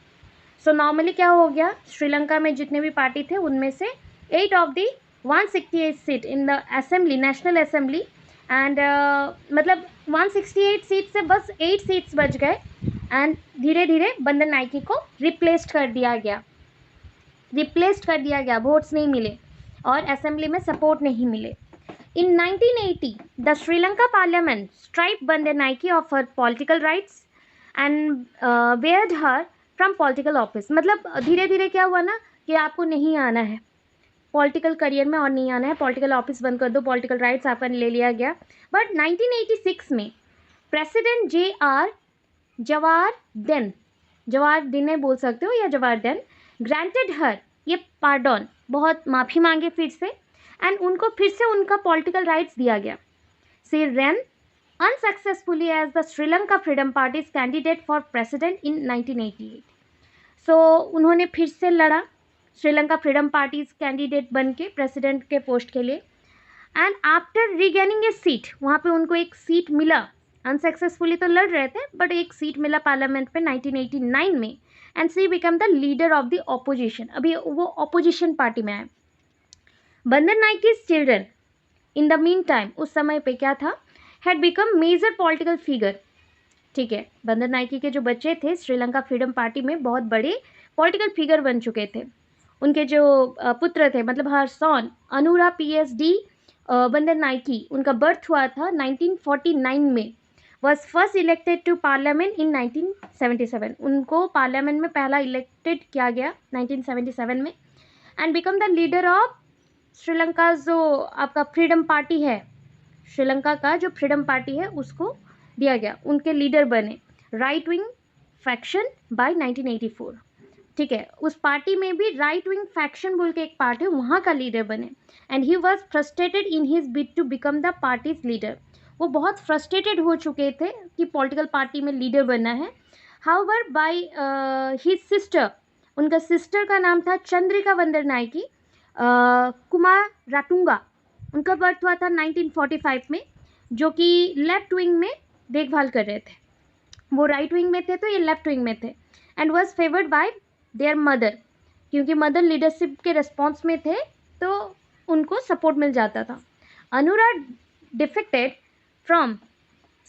So normally क्या हो गया, श्रीलंका में जितने भी पार्टी थे उनमें से 8 of the 168 seat in the Assembly, National Assembly, and मतलब 168 सीट से बस 8 सीट्स बच गए एंड धीरे धीरे बंदर नायकी को रिप्लेस्ड कर दिया गया, वोट्स नहीं मिले और असेंबली में सपोर्ट नहीं मिले। In 1980, the Sri Lanka Parliament stripped Bandar Naike of her political rights and barred her from political office. मतलब धीरे धीरे क्या हुआ ना कि आपको नहीं आना है पॉलिटिकल करियर में और नहीं आना है, पॉलिटिकल ऑफिस बंद कर दो, पॉलिटिकल राइट्स आपका ले लिया गया। बट 1986 में प्रेसिडेंट जवाहरलाल बोल सकते हो या जवाहरलाल, ग्रांटेड हर ये पार्डन, बहुत माफ़ी मांगे फिर से, एंड उनको फिर से उनका पॉलिटिकल राइट्स दिया गया। She ran unsuccessfully as the Sri Lanka freedom party's candidate for president in 1988। So उन्होंने फिर से लड़ा श्रीलंका फ्रीडम पार्टीज कैंडिडेट बन के प्रेसिडेंट के पोस्ट के लिए, and after regaining A seat, वहाँ पे उनको एक सीट मिला, अनसक्सेसफुली तो लड़ रहे थे बट एक सीट मिला पार्लियामेंट पे 1989 में, and she become the leader of the opposition. अभी वो ऑपोजिशन पार्टी में आए। Bandaranaike's children in the meantime, उस समय पे क्या था, had become major political figure. ठीक है, बंदर नाइकी के जो बच्चे थे श्रीलंका फ्रीडम पार्टी में बहुत बड़े पॉलिटिकल फिगर बन चुके थे। उनके जो पुत्र थे, मतलब हर सॉन अनुरा पीएचडी बंदर नाइकी, उनका बर्थ हुआ था 1949 में, was first elected to parliament in 1977। उनको पार्लियामेंट में पहला इलेक्टेड किया गया 1977 में, and become the leader of Sri Lanka. जो आपका फ्रीडम पार्टी है, श्रीलंका का जो फ्रीडम पार्टी है उसको दिया गया, उनके लीडर बने, राइट विंग फैक्शन बाय 1984। ठीक है, उस पार्टी में भी राइट विंग फैक्शन बोल के एक पार्ट है, वहाँ का लीडर बने, and he was frustrated in his bid to become the party's leader. वो बहुत फ्रस्ट्रेटेड हो चुके थे कि पॉलिटिकल पार्टी में लीडर बनना है। हाउएवर बाय हिज सिस्टर, उनका सिस्टर का नाम था चंद्रिका बंदर नाइकी कुमाराटुंगा, उनका बर्थ हुआ था 1945 में, जो कि लेफ्ट विंग में देखभाल कर रहे थे। वो राइट विंग में थे तो ये लेफ्ट विंग में थे, and was favoured bye there mother, क्योंकि मदर लीडरशिप के रिस्पॉन्स में थे तो उनको सपोर्ट मिल जाता था। Anura defected from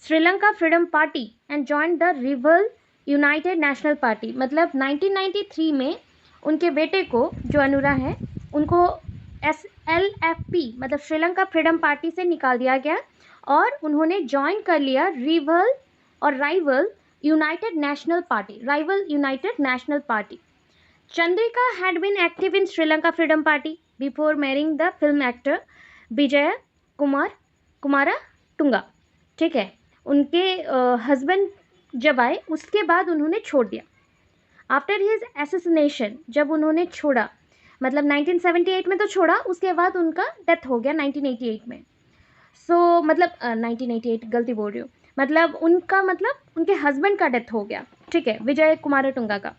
Sri Lanka freedom party and joined the reveal United national party. मतलब 1993 में उनके बेटे को, जो अनुरा है, उनको SLFP मतलब श्रीलंका फ्रीडम पार्टी से निकाल दिया गया और उन्होंने ज्वाइन कर लिया rival united national party. Chandrika had been active in Sri Lanka freedom party before marrying the film actor Vijaya Kumaratunga. ठीक है, उनके हस्बैंड जब आए उसके बाद उन्होंने छोड़ दिया। आफ्टर हिज एसेसिनेशन, जब उन्होंने छोड़ा, मतलब 1978 में तो छोड़ा, उसके बाद उनका डेथ हो गया 1988 में। सो मतलब 1988 गलती बोल रही हूँ, मतलब उनके हस्बैंड का डेथ हो गया। ठीक है, विजय कुमाराटुंगा का।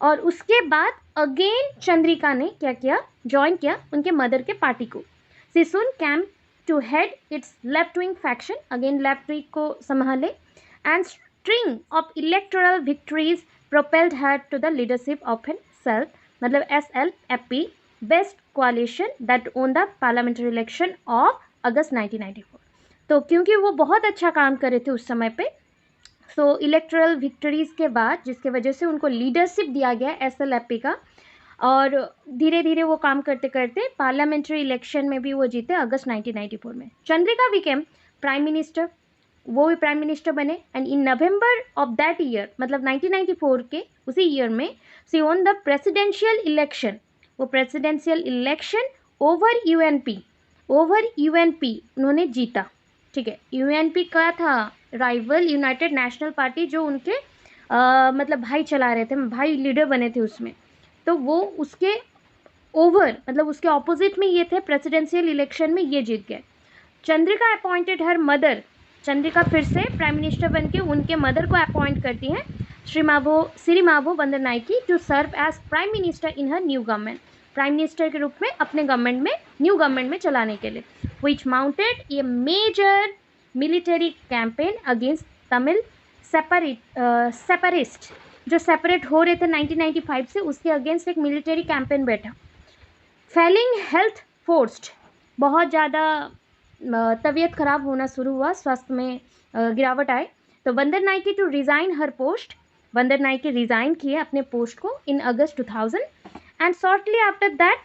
और उसके बाद अगेन चंद्रिका ने क्या किया, ज्वाइन किया उनके मदर के पार्टी को। She soon came to head its left wing faction, again left wing को संभाले, and string of electoral victories propelled her to the leadership of an self मतलब SLFP based coalition that won the parliamentary election of August 1994। तो क्योंकि वो बहुत अच्छा काम कर रहे थे उस समय पे, सो इलेक्टोरल विक्टरीज के बाद जिसके वजह से उनको लीडरशिप दिया गया SLFP का, और धीरे धीरे वो काम करते करते पार्लियामेंट्री इलेक्शन में भी वो जीते अगस्त 1994 में। चंद्रिका बिकेम प्राइम मिनिस्टर, वो भी प्राइम मिनिस्टर बने, and in November of that year मतलब 1994 के उसी ईयर में she won the presidential election. वो प्रेसिडेंशियल इलेक्शन ओवर UNP उन्होंने जीता। ठीक है, UNP का था राइवल यूनाइटेड नेशनल पार्टी, जो उनके मतलब भाई चला रहे थे, भाई लीडर बने थे उसमें, तो वो उसके ओवर मतलब उसके ऑपोजिट में ये थे, प्रेसिडेंशियल इलेक्शन में ये जीत गए। Chandrika appointed her mother, Chandrika फिर से प्राइम मिनिस्टर बन के उनके मदर को अपॉइंट करती हैं Sirimavo Bandaranaike to serve as prime minister in her new government, prime minister के रूप में अपने गवर्नमेंट में, न्यू गवर्नमेंट में चलाने के लिए, which mounted a major military campaign against Tamil separatists, जो सेपरेट हो रहे थे 1995 से, उसके अगेंस्ट एक मिलिट्री कैंपेन बैठा। फेलिंग हेल्थ फोर्स्ड, बहुत ज़्यादा तबीयत खराब होना शुरू हुआ, स्वास्थ्य में गिरावट आए, तो Bandaranaike to resign her post, Bandaranaike resign किए अपने पोस्ट को in August 2000 and shortly after that,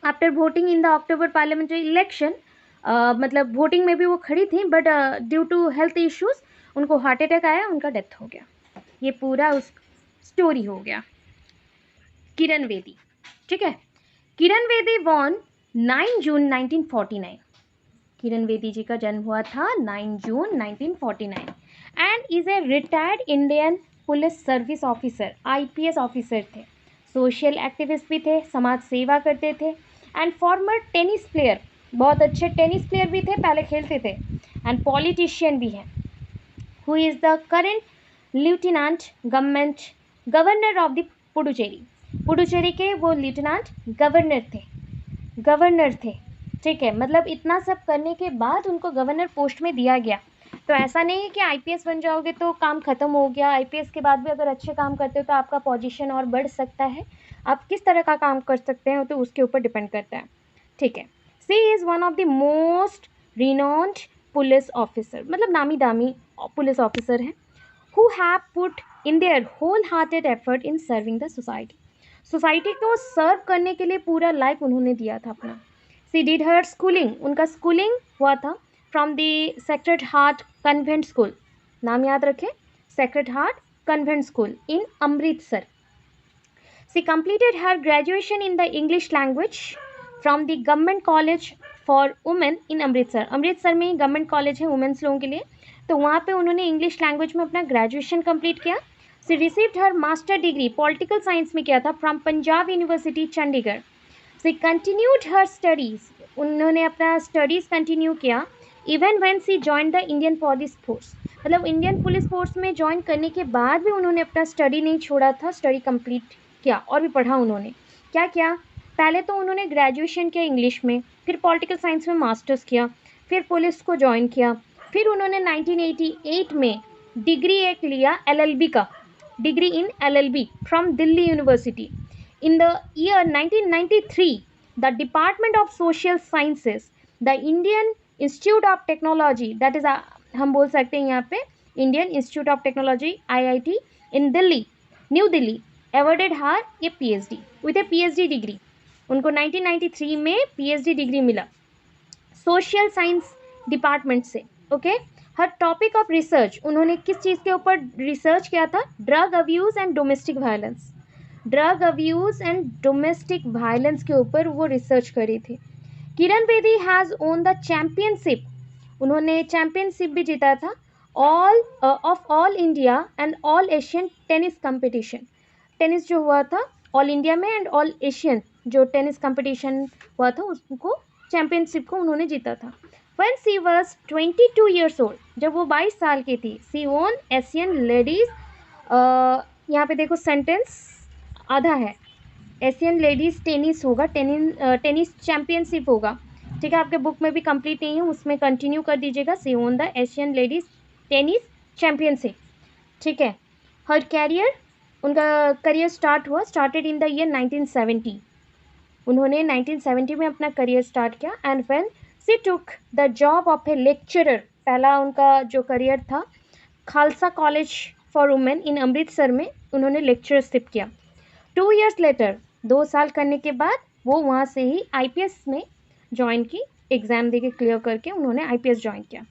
after voting in the October parliamentary election, मतलब वोटिंग में भी वो खड़ी थी but due to health issues उनको हार्ट अटैक आया, उनका डेथ हो गया। ये पूरा उस स्टोरी हो गया। किरण बेदी, ठीक है, किरण बेदी बॉर्न 9 जून 1949, किरण बेदी जी का जन्म हुआ था 9 जून 1949 and is a retired Indian police service officer, IPS officer थे, सोशल एक्टिविस्ट भी थे, समाज सेवा करते थे, एंड फॉर्मर टेनिस प्लेयर, बहुत अच्छे टेनिस प्लेयर भी थे, पहले खेलते थे, एंड पॉलिटिशियन भी हैं, who is the current lieutenant governor of the Puducherry, Puducherry के वो लेफ्टिनेंट गवर्नर थे, ठीक है, मतलब इतना सब करने के बाद उनको गवर्नर पोस्ट में दिया गया। तो ऐसा नहीं है कि आईपीएस बन जाओगे तो काम खत्म हो गया, आईपीएस के बाद भी अगर अच्छे काम करते हो तो आपका पोजीशन और बढ़ सकता है, आप किस तरह का काम कर सकते हैं तो उसके ऊपर डिपेंड करता है, ठीक है। She is one of the most renowned police officer, मतलब नामी दामी पुलिस ऑफिसर हैं, who have put in their whole hearted effort in serving the society को सर्व करने के लिए पूरा लाइफ उन्होंने दिया था अपना। सी डिड हर स्कूलिंग, उनका स्कूलिंग हुआ था from the Sacred Heart Convent School, नाम याद रखें, Sacred Heart Convent School in Amritsar. She completed her graduation in the English language from the government college for women in Amritsar, Amritsar में ही government college है women's लोगों के लिए, तो वहाँ पे उन्होंने इंग्लिश लैंग्वेज में अपना ग्रेजुएशन कंप्लीट किया। She received her master degree political science में किया था from Punjab university Chandigarh. She continued her studies, उन्होंने अपना स्टडीज़ कंटिन्यू किया even when she join the Indian police force, मतलब इंडियन पुलिस फोर्स में ज्वाइन करने के बाद भी उन्होंने अपना स्टडी नहीं छोड़ा था, स्टडी कंप्लीट किया और भी पढ़ा उन्होंने। क्या किया, पहले तो उन्होंने ग्रेजुएशन किया इंग्लिश में, फिर पॉलिटिकल साइंस में मास्टर्स किया, फिर पुलिस को ज्वाइन किया, फिर उन्होंने 1988 में डिग्री एक लिया एलएलबी का, degree in LLB from Delhi university. In the year 1993, the Department of Social Sciences, the Indian Institute of Technology, that is हम बोल सकते हैं यहाँ पे Indian Institute of Technology IIT in Delhi, New Delhi, awarded her a PhD with a PhD degree. उनको 1993 में PhD degree मिला social science department से, okay. Her topic of research, उन्होंने किस चीज़ के ऊपर रिसर्च किया था, drug abuse and domestic violence, drug abuse and domestic violence के ऊपर वो रिसर्च करी थी। Kiran Bedi has won the championship, उन्होंने चैम्पियनशिप भी जीता था all India and all Asian tennis competition, tennis जो हुआ था ऑल इंडिया में एंड ऑल एशियन जो टेनिस कंपटीशन हुआ था उसको चैम्पियनशिप को उन्होंने जीता था। When she was 22 years old, जब वो 22 साल की थी, she won एशियन लेडीज़, यहाँ पे देखो सेंटेंस आधा है, एशियन लेडीज़ टेनिस होगा, टेनिस चैम्पियनशिप होगा, ठीक है, आपके बुक में भी कंप्लीट नहीं है, उसमें कंटिन्यू कर दीजिएगा, she won the Asian ladies tennis championship, ठीक है। हर कैरियर, उनका career started in the year 1970, उन्होंने 1970 में अपना करियर स्टार्ट किया। And when she took the job of A lecturer, पहला उनका जो करियर था Khalsa college for women in Amritsar में उन्होंने लेक्चरशिप किया। 2 years लेटर, 2 साल करने के बाद वो वहाँ से ही आईपीएस में ज्वाइन की, एग्ज़ाम दे के क्लियर करके उन्होंने आईपीएस ज्वाइन किया।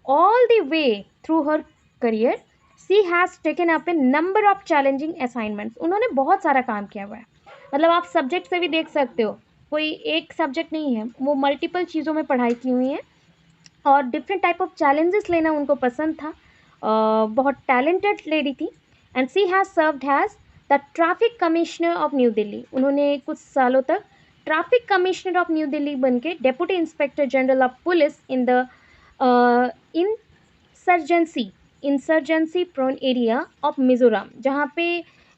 All the way through her career she has taken up A number of challenging assignments, उन्होंने बहुत सारा काम किया हुआ है, मतलब आप सब्जेक्ट से भी देख सकते हो, कोई एक सब्जेक्ट नहीं है, वो मल्टीपल चीज़ों में पढ़ाई की हुई है और डिफरेंट टाइप ऑफ चैलेंजेस लेना उनको पसंद था। बहुत टैलेंटेड लेडी थी। And she has served has the traffic commissioner of New Delhi, उन्होंने कुछ सालों तक traffic commissioner of New Delhi बन के deputy inspector general of police in the insurgency prone area of Mizoram, जहाँ पे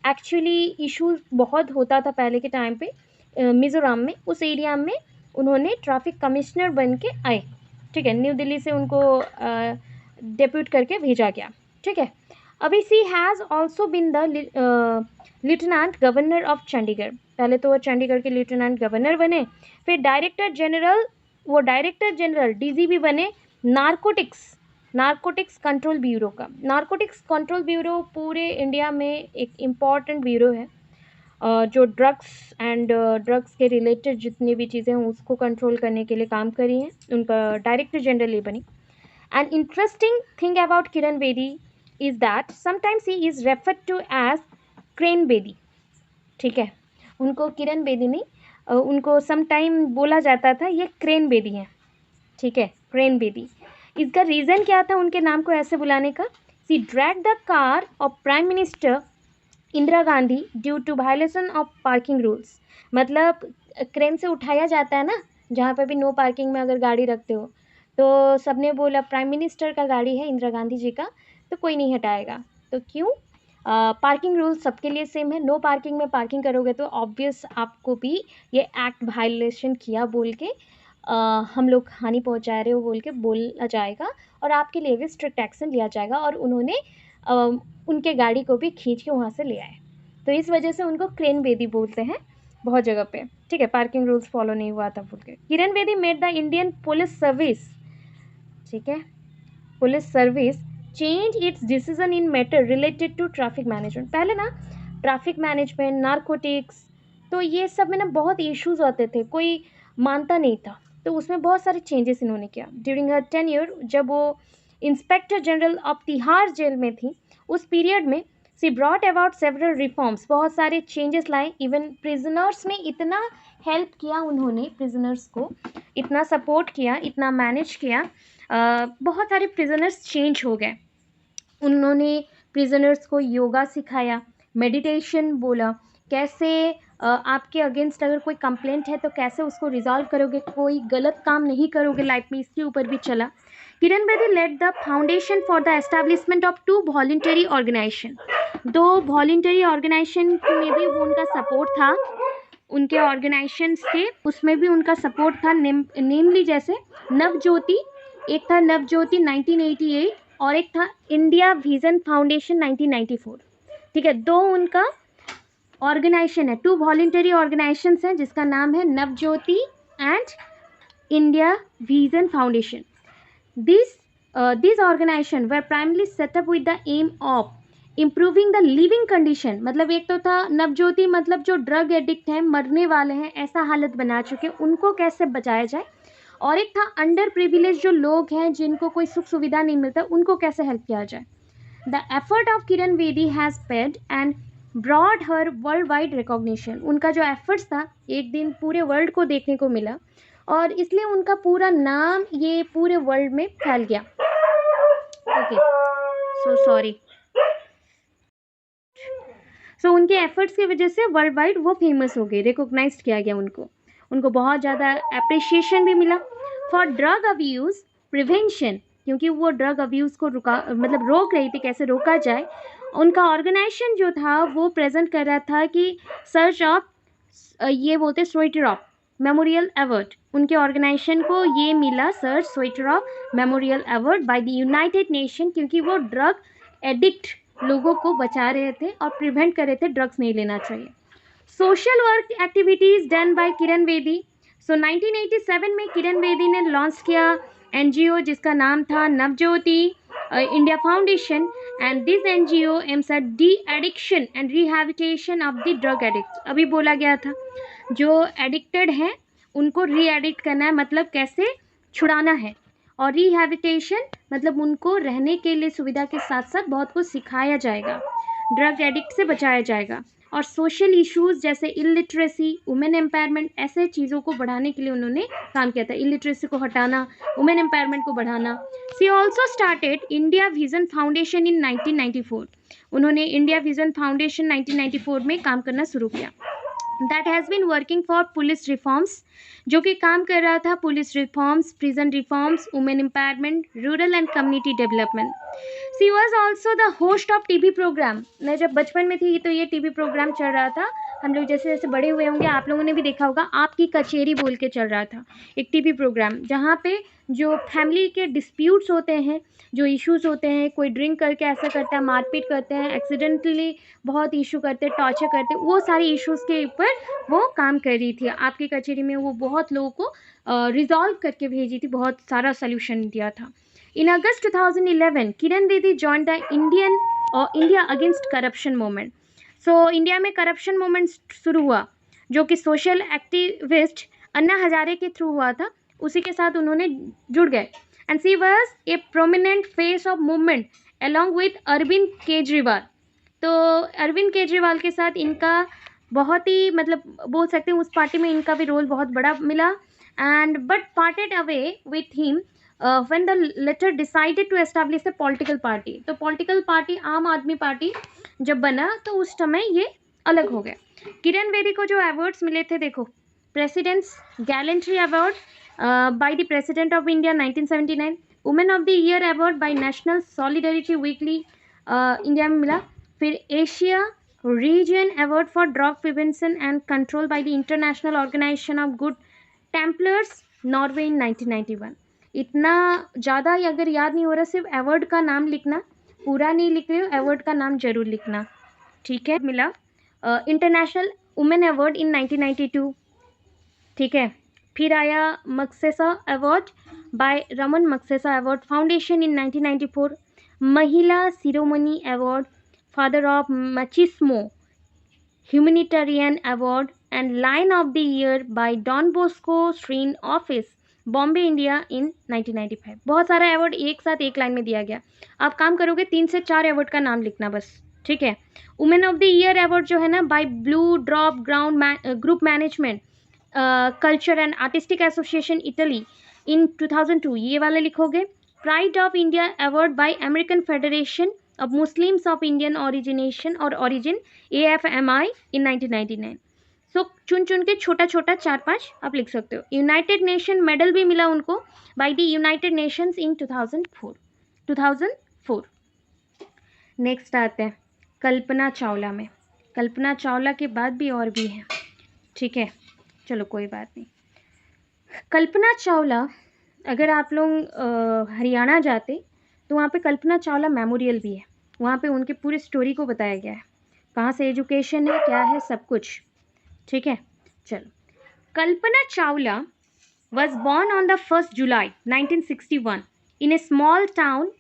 एक्चुअली इशूज़ बहुत होता था पहले के टाइम पे मिज़ोरम में, उस एरिया में उन्होंने ट्रैफिक कमिश्नर बन के आए। ठीक है, न्यू दिल्ली से उनको डेप्यूट करके भेजा गया। ठीक है, अभी she has also been the lieutenant governor of Chandigarh, पहले तो वो चंडीगढ़ के लेफ्टिनेंट गवर्नर बने, फिर डायरेक्टर जनरल डीजीपी बने नारकोटिक्स कंट्रोल ब्यूरो का। नारकोटिक्स कंट्रोल ब्यूरो पूरे इंडिया में एक इम्पॉर्टेंट ब्यूरो है जो ड्रग्स के रिलेटेड जितनी भी चीज़ें हैं उसको कंट्रोल करने के लिए काम करी हैं, उनका डायरेक्टर जनरल ये बनी। And interesting thing about Kiran Bedi is that sometimes he is referred to as crane Bedi. ठीक है, उनको किरण बेदी नहीं, उनको समटाइम बोला जाता था ये क्रेन बेदी हैं। ठीक है, क्रेन बेदी। इसका रीज़न क्या था उनके नाम को ऐसे बुलाने का? She drag the car of prime minister Indira Gandhi due to violation of parking rules, मतलब क्रेन से उठाया जाता है ना, जहाँ पर भी नो पार्किंग में अगर गाड़ी रखते हो तो सबने बोला प्राइम मिनिस्टर का गाड़ी है इंदिरा गांधी जी का तो कोई नहीं हटाएगा। तो क्यों? पार्किंग रूल्स सबके लिए सेम है, नो पार्किंग में पार्किंग करोगे तो ऑब्वियस आपको भी ये एक्ट वायलेशन किया बोल के हम लोग हानि पहुंचा रहे हो बोल के बोला जाएगा और आपके लिए भी स्ट्रिक्ट एक्शन लिया जाएगा। और उन्होंने उनके गाड़ी को भी खींच के वहाँ से ले आए, तो इस वजह से उनको क्रेन बेदी बोलते हैं बहुत जगह पे। ठीक है, पार्किंग रूल्स फॉलो नहीं हुआ था बोल के। Kiran Bedi made the Indian police service, ठीक है, police service change its decision in matter related to traffic management. पहले ना ट्रैफिक मैनेजमेंट, नारकोटिक्स, तो ये सब में ना बहुत इश्यूज आते थे, कोई मानता नहीं था, तो उसमें बहुत सारे चेंजेस इन्होंने किया। ड्यूरिंग हर टेन्योर, जब वो inspector general of Tihar jail में थी, उस पीरियड में she brought about several reforms, बहुत सारे चेंजेस लाए। इवन प्रिजनर्स में इतना हेल्प किया उन्होंने, प्रिजनर्स को इतना सपोर्ट किया, इतना मैनेज किया, बहुत सारे प्रिजनर्स चेंज हो गए। उन्होंने प्रिजनर्स को योगा सिखाया, मेडिटेशन बोला, कैसे आपके अगेंस्ट अगर कोई कंप्लेंट है तो कैसे उसको रिजॉल्व करोगे, कोई गलत काम नहीं करोगे लाइफ में, इसके ऊपर भी चला। Kiran Bedi led the foundation for the establishment of 2 voluntary organisation, 2 voluntary organisation में भी वो उनका सपोर्ट था, उनके ऑर्गेनाइजेशंस थे उसमें भी उनका सपोर्ट था। नेमली जैसे नवज्योति, एक था नवज्योति 1988 और एक था इंडिया विजन फाउंडेशन 1994। ठीक है, 2 उनका ऑर्गेनाइजेशन है, 2 वॉलंटरी ऑर्गेनाइजेशंस हैं जिसका नाम है Navjyoti and India vision foundation. These organizations were primarily set up with the aim of improving the living condition, मतलब एक तो था नवज्योति, मतलब जो ड्रग एडिक्ट हैं, मरने वाले हैं, ऐसा हालत बना चुके, उनको कैसे बचाया जाए, और एक था अंडर प्रिविलेज जो लोग हैं जिनको कोई सुख सुविधा नहीं मिलता, उनको कैसे हेल्प किया जाए। The effort of Kiran Bedi has paid and brought her world wide recognition, उनका जो एफर्ट्स था एक दिन पूरे वर्ल्ड को देखने को मिला और इसलिए उनका पूरा नाम ये पूरे वर्ल्ड में फैल गया। Okay, so sorry. सो उनके एफर्ट्स की वजह से वर्ल्ड वाइड वो फेमस हो गए, रिकॉग्नाइज किया गया उनको बहुत ज़्यादा अप्रिशिएशन भी मिला। फॉर ड्रग अब्यूज़ प्रिवेंशन, क्योंकि वो ड्रग अब्यूज़ को रोक रही थी, कैसे रोका जाए, उनका ऑर्गेनाइजेशन जो था वो प्रेजेंट कर रहा था कि सर्च ऑफ, ये बोलते स्वेटर ऑफ मेमोरियल अवार्ड, उनके ऑर्गेनाइजेशन को ये मिला search sweater of memorial award by the United nation, क्योंकि वो ड्रग एडिक्ट लोगों को बचा रहे थे और प्रिवेंट कर रहे थे ड्रग्स नहीं लेना चाहिए। Social work activities done by Kiran Bedi. So 1987 में किरण बेदी ने लॉन्च किया NGO जिसका नाम था Navjyoti India foundation, and this NGO aims at de addiction and rehabilitation of the drug addict. अभी बोला गया था जो एडिक्टेड हैं उनको री एडिक्ट करना है, मतलब कैसे छुड़ाना है, और रिहैबिलिटेशन मतलब उनको रहने के लिए सुविधा के साथ साथ बहुत कुछ सिखाया जाएगा, ड्रग एडिक्ट से बचाया जाएगा। और सोशल इश्यूज जैसे इलिटरेसी, वुमेन एम्पावरमेंट, ऐसे चीज़ों को बढ़ाने के लिए उन्होंने काम किया था। इलिटरेसी को हटाना, वुमेन एम्पावरमेंट को बढ़ाना। She also started India vision foundation in 1994। उन्होंने इंडिया विजन फाउंडेशन 1994 में काम करना शुरू किया। That has been working for police reforms, जो कि काम कर रहा था police reforms, prison reforms, women empowerment, rural and community development. She was also the host of TV program. मैं जब बचपन में थी तो ये टीवी प्रोग्राम चल रहा था, हम लोग जैसे जैसे बड़े हुए होंगे आप लोगों ने भी देखा होगा, आपकी कचेरी बोल के चल रहा था एक टीवी प्रोग्राम, जहाँ पे जो फैमिली के डिस्प्यूट्स होते हैं, जो इश्यूज़ होते हैं, कोई ड्रिंक करके ऐसा करता है, मारपीट करते हैं, एक्सीडेंटली बहुत इशू करते हैं, टॉर्चर करते हैं, वो सारी इश्यूज़ के ऊपर वो काम कर रही थी। आपकी कचेरी में वो बहुत लोगों को रिजॉल्व करके भेजी थी, बहुत सारा सोल्यूशन दिया था। In August 2011, Kiran Bedi joined the India Against Corruption Movement. So India में करप्शन मूवमेंट शुरू हुआ, जो कि सोशल एक्टिविस्ट अन्ना हजारे के थ्रू हुआ था, उसी के साथ उन्होंने जुड़ गए। And she was a prominent face of movement along with Arvind Kejriwal. तो अरविंद केजरीवाल के साथ इनका बहुत ही मतलब बोल सकते हैं उस पार्टी में इनका भी रोल बहुत बड़ा मिला। And but parted away with him when the latter decided to establish a political party। तो पॉलिटिकल पार्टी आम आदमी पार्टी जब बना तो उस समय ये अलग हो गया। किरण बेदी को जो अवार्ड्स मिले थे देखो, president's gallantry award by the president of India 1979, women of the year award by national solidarity weekly India में मिला, फिर Asia region award for drug prevention and control by the international organisation of good templars Norway in 1991। इतना ज़्यादा अगर याद नहीं हो रहा, सिर्फ अवार्ड का नाम लिखना, पूरा नहीं लिख रहे हो, अवार्ड का नाम जरूर लिखना, ठीक है। मिला इंटरनेशनल वुमेन अवार्ड इन 1992, ठीक है। फिर आया Magsaysay award by Ramon Magsaysay award foundation in 1994, Mahila Shiromani award father of Machismo humanitarian award and lion of the year by Don Bosco shrine office Bombay India in 1995। बहुत सारा अवार्ड एक साथ एक line में दिया गया। आप काम करोगे 3 से 4 अवार्ड का नाम लिखना बस, ठीक है। Women of the year award जो है ना by Blue Drop Ground Group Management Culture and Artistic Association Italy in 2002, ये वाला लिखोगे। Pride of India award by American Federation of Muslims of Indian origination और ओरिजिन AFMI इन 1999। सो चुन चुन के छोटा छोटा 4-5 आप लिख सकते हो। यूनाइटेड नेशन मेडल भी मिला उनको by the United Nations in 2004। Next आते हैं कल्पना चावला में। कल्पना चावला के बाद भी और भी हैं, ठीक है, चलो कोई बात नहीं। कल्पना चावला, अगर आप लोग हरियाणा जाते तो वहाँ पे कल्पना चावला मेमोरियल भी है, वहाँ पे उनके पूरे स्टोरी को बताया गया है, कहाँ से एजुकेशन है, क्या है, सब कुछ, ठीक है। चलो, Kalpana Chawla was born on the 1 July 1961 in a small town.